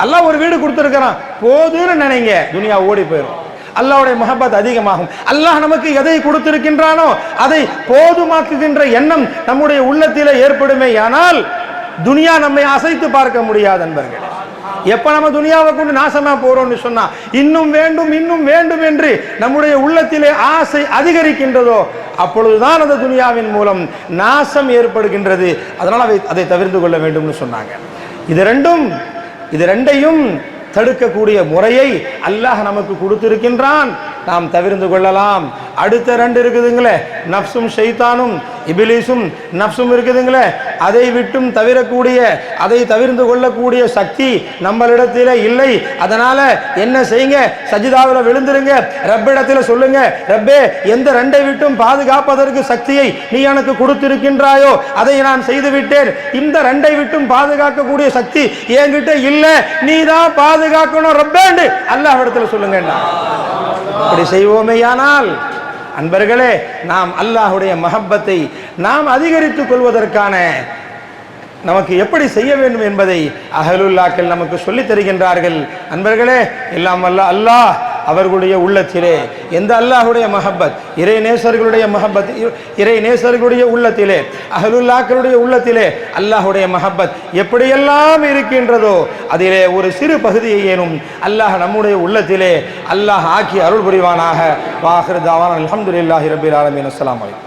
Speaker 3: அல்லாஹ் ஒரு வீடு கொடுத்திருக்கிறான், போதும்னு நினைங்க, துனியா ஓடி போயிடும், அல்லாஹ்வுடைய மஹப்பத் அதிகமாகும். அல்லாஹ் நமக்கு எதை கொடுத்திருக்கின்றானோ அதை போதுமாக்குகின்ற எண்ணம் நம்முடைய உள்ளத்திலே ஏற்படுமே, ஆனால் துனியா நம்மை அசைத்து பார்க்க முடியாது. நண்பர்களே, எப்ப நம்ம துனியாவை கொண்டு நாசமா போறோம்னு சொன்னா, இன்னும் வேண்டும் இன்னும் வேண்டும் என்று நம்முடைய உள்ளத்திலே ஆசை அதிகரிக்கின்றதோ அப்பொழுதுதான் அந்த துனியாவின் மூலம் நாசம் ஏற்படுகின்றது. அதனால் அதை தவிர்த்து கொள்ள வேண்டும்னு சொன்னாங்க. இது ரெண்டையும் தடுக்கக்கூடிய முறையை அல்லாஹ் நமக்கு கொடுத்திருக்கின்றான், நாம் தவிர்த்து கொள்ளலாம். அடுத்த ரெண்டு இருக்குதுங்களே, நப்சும் ஷைத்தானும் இபிலிசும் நப்சும் இருக்குதுங்களே, அதை விட்டும் தவிரக்கூடிய, அதை தவிர்த்து கொள்ளக்கூடிய சக்தி நம்மளிடத்திலே இல்லை. அதனால என்ன செய்யுங்க, சஜிதாவில் விழுந்துருங்க, ரப்பிடத்தில் சொல்லுங்க, ரப்பே எந்த ரெண்டை விட்டும் பாதுகாப்பதற்கு சக்தியை நீ எனக்கு கொடுத்திருக்கின்றாயோ அதை நான் செய்து விட்டேன், இந்த ரெண்டை விட்டும் பாதுகாக்கக்கூடிய சக்தி என்கிட்ட இல்லை, நீ தான் பாதுகாக்கணும் ரப்பேண்டு அல்லாஹ்விடத்தில் சொல்லுங்க. அப்படி செய்வோமேயானால் அன்பர்களே, நாம் அல்லாஹ்வுடைய மஹப்பத்தை நாம் அதிகரித்துக் கொள்வதற்கான நமக்கு எப்படி செய்ய வேண்டும் என்பதை அஹ்லுல்லாக்கள் நமக்கு சொல்லித் தருகின்றார்கள். அன்பர்களே, எல்லாம் அல்லாஹ் அவர்களுடைய உள்ளத்திலே எந்த அல்லாஹ்வுடைய மஹப்பத், இறை நேசர்களுடைய மஹப்பத், இறை நேசர்களுடைய உள்ளத்திலே, அஹ்லுல்லாக்களுடைய உள்ளத்திலே அல்லாஹ்வுடைய மஹப்பத் எப்படியெல்லாம் இருக்கின்றதோ அதிலே ஒரு சிறு பகுதியை ஏனும் அல்லாஹ் நம்முடைய உள்ளத்திலே அல்லாஹ் ஆக்கி அருள் புரிவானாக. வாஹிர் தாவானா அல்ஹம்துலில்லாஹி ரப்பில் ஆலமீன். அஸ்ஸலாமு அலைக்கும்.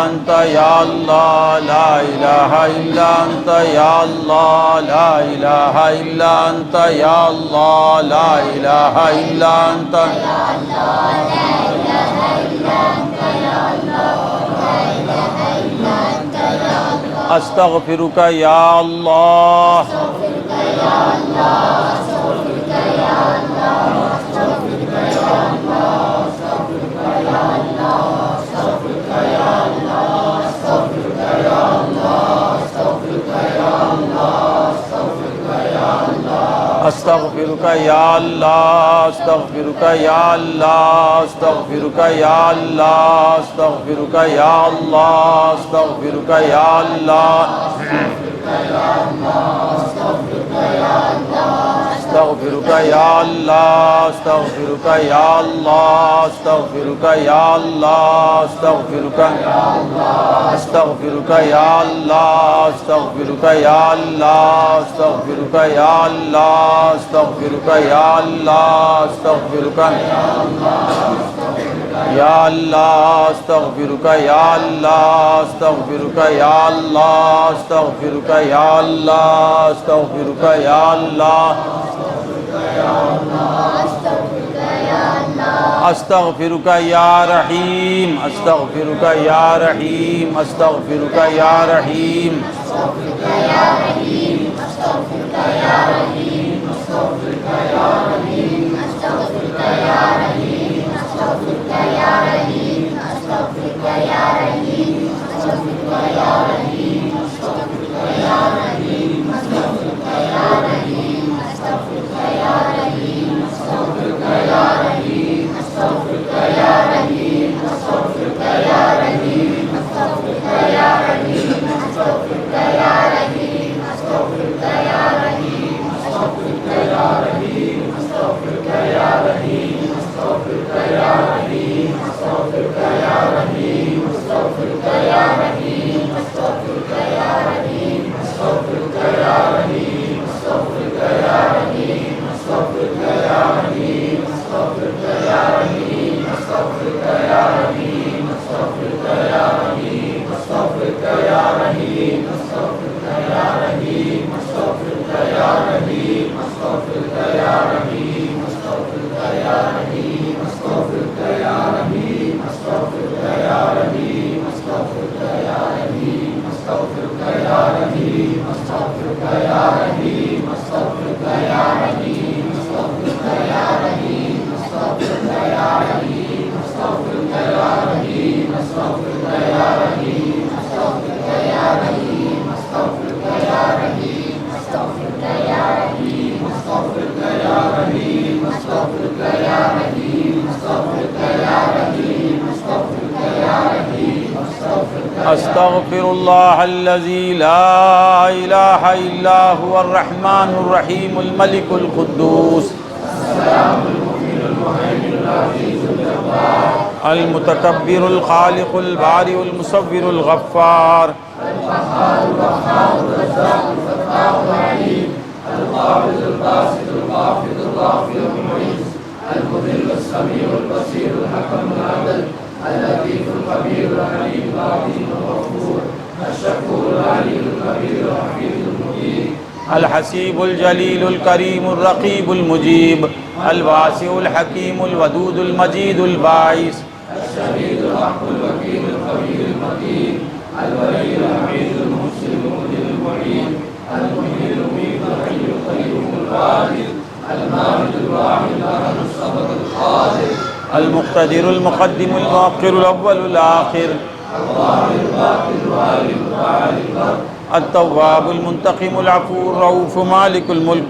Speaker 2: انت یا اللہ لا الہ الا انت یا اللہ لا الہ الا انت یا اللہ لا الہ الا انت استغفرک یا اللہ استغفرک یا اللہ استغفرک یا اللہ استغفرک یا اللہ استغفرک یا اللہ استغفرک یا اللہ استغفرک یا اللہ استغفرک یا اللہ استغفرک یا اللہ استغفرک استغفرک یا اللہ استغفرک یا اللہ استغفرک یا اللہ استغفرک یا اللہ استغفرک یا اللہ استغفرک یا اللہ استغفرک یا اللہ استغفرک یا اللہ استغفرک یا اللہ استغفرک یا رحیم استغفرک یا رحیم استغفرک یا رحیم استغفر اللہ الذی لا الہ الا هو الرحمن الرحیم الملک القدوس المتکبر الخالق البارئ المصور الغفار الحسیب الجلیل الکریم الرقیب المجیب الواسع الحکیم الودود المجید الباعث الشہید الحق الوکیل الخبیر المتین الولی الحمید المحسن المبدل المعین المحیی الممیت الحی القیوم الواحد الماجد الواحد الاحد الصمد القادر المقتدر المقدم المؤخر الاول الاخر التواب المنتقم العفو الرؤوف مالك الملك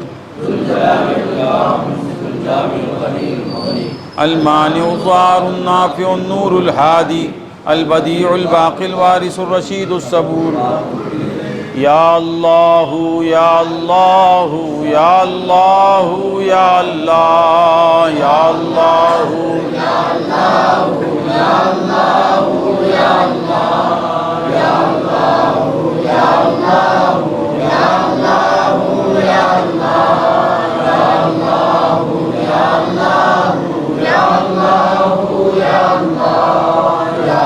Speaker 2: المانع الظاهر النافع النور الهادي البديع الباقي الوارث الرشيد الصبور یا اللہ یا اللہ یا اللہ یا اللہ یا اللہ یا اللہ یا اللہ یا اللہ یا اللہ یا اللہ یا اللہ یا اللہ یا اللہ یا اللہ یا اللہ یا اللہ یا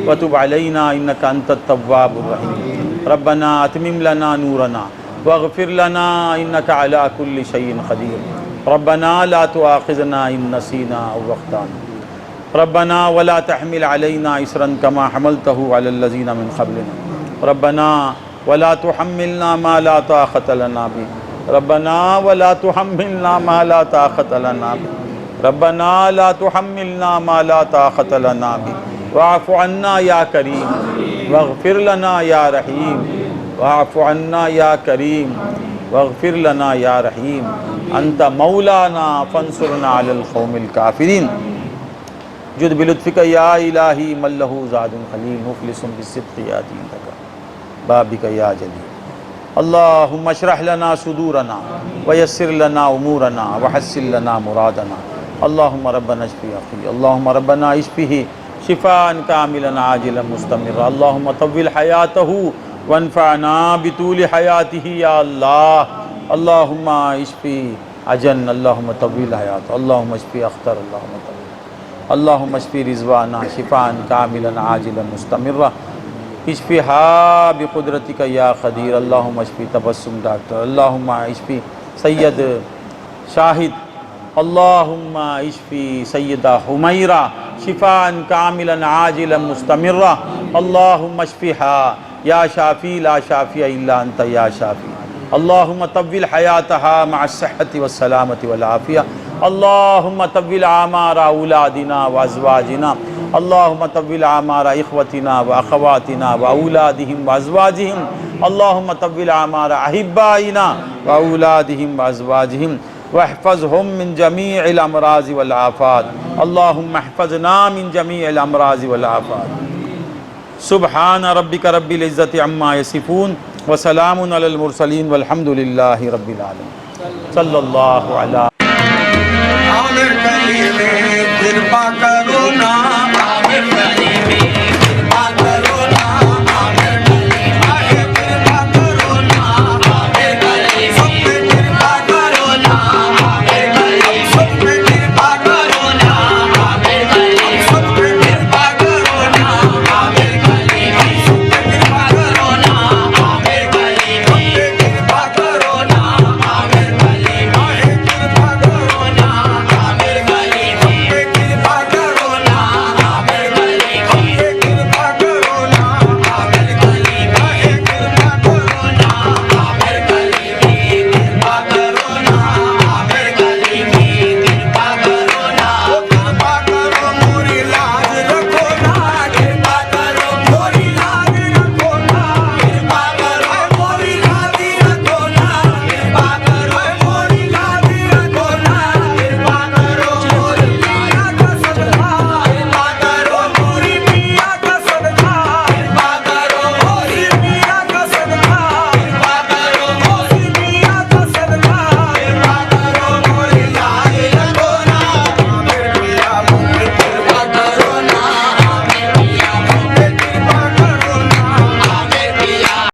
Speaker 2: وتب علينا إنك أنت التواب الرحيم ربنا أتمم لنا نورنا واغفر لنا إنك على كل شيء قدير ربنا لا تؤاخذنا إن نسينا أو أخطأنا ربنا ولا تحمل علينا إصرا كما حملته على الذين من قبلنا ربنا ولا تحملنا ما لا طاقة لنا به ربنا ولا تحملنا ما لا طاقة لنا به ربنا لا تحملنا ما لا طاقة لنا به واعف عنا يا كريم واغفر لنا يا رحيم واعف عنا يا كريم واغفر لنا يا رحيم أنت مولانا فانصرنا على القوم الكافرين جد بلطفك يا إلهي من له زاد خليل مفلس بالصدق يأتي لك بابك يا جليل اللهم اشرح لنا صدورنا ويسر لنا أمورنا وحسن لنا مرادنا اللهم ربنا اشف أخي اللهم ربنا اشفه شفاء كاملا عاجلا مستمرا اللهم طول حياته وانفعنا بطول حياته يا الله اللهم اشفي أجن اللهم طول حياته اللهم اشفي أختر اللهم طول اللهم اشفي رضوانا شفاء كاملا عاجلا مستمرا اشفها بقدرتك يا قدير اللهم اشفي تبسم ڈاکٹر اللهم اشفي سید شاہد اللهم اشفي سيدة حميرة شفاء كاملا عاجلا مستمرا اللهم اشفها يا شافي لا شافي إلا أنت يا شافي اللهم طول حياتها مع الصحة والسلامة والعافية اللهم طول أعمار أولادنا وأزواجنا اللهم طول أعمار إخوتنا وأخواتنا وأولادهم وأزواجهم اللهم طول أعمار أحبائنا وأولادهم وأزواجهم واحفظهم من جميع الأمراض والآفات اللهم احفظنا من جميع الأمراض والآفات سبحان ربك رب العزة عما يصفون وسلام على المرسلين والحمد لله رب العالمين صلى الله على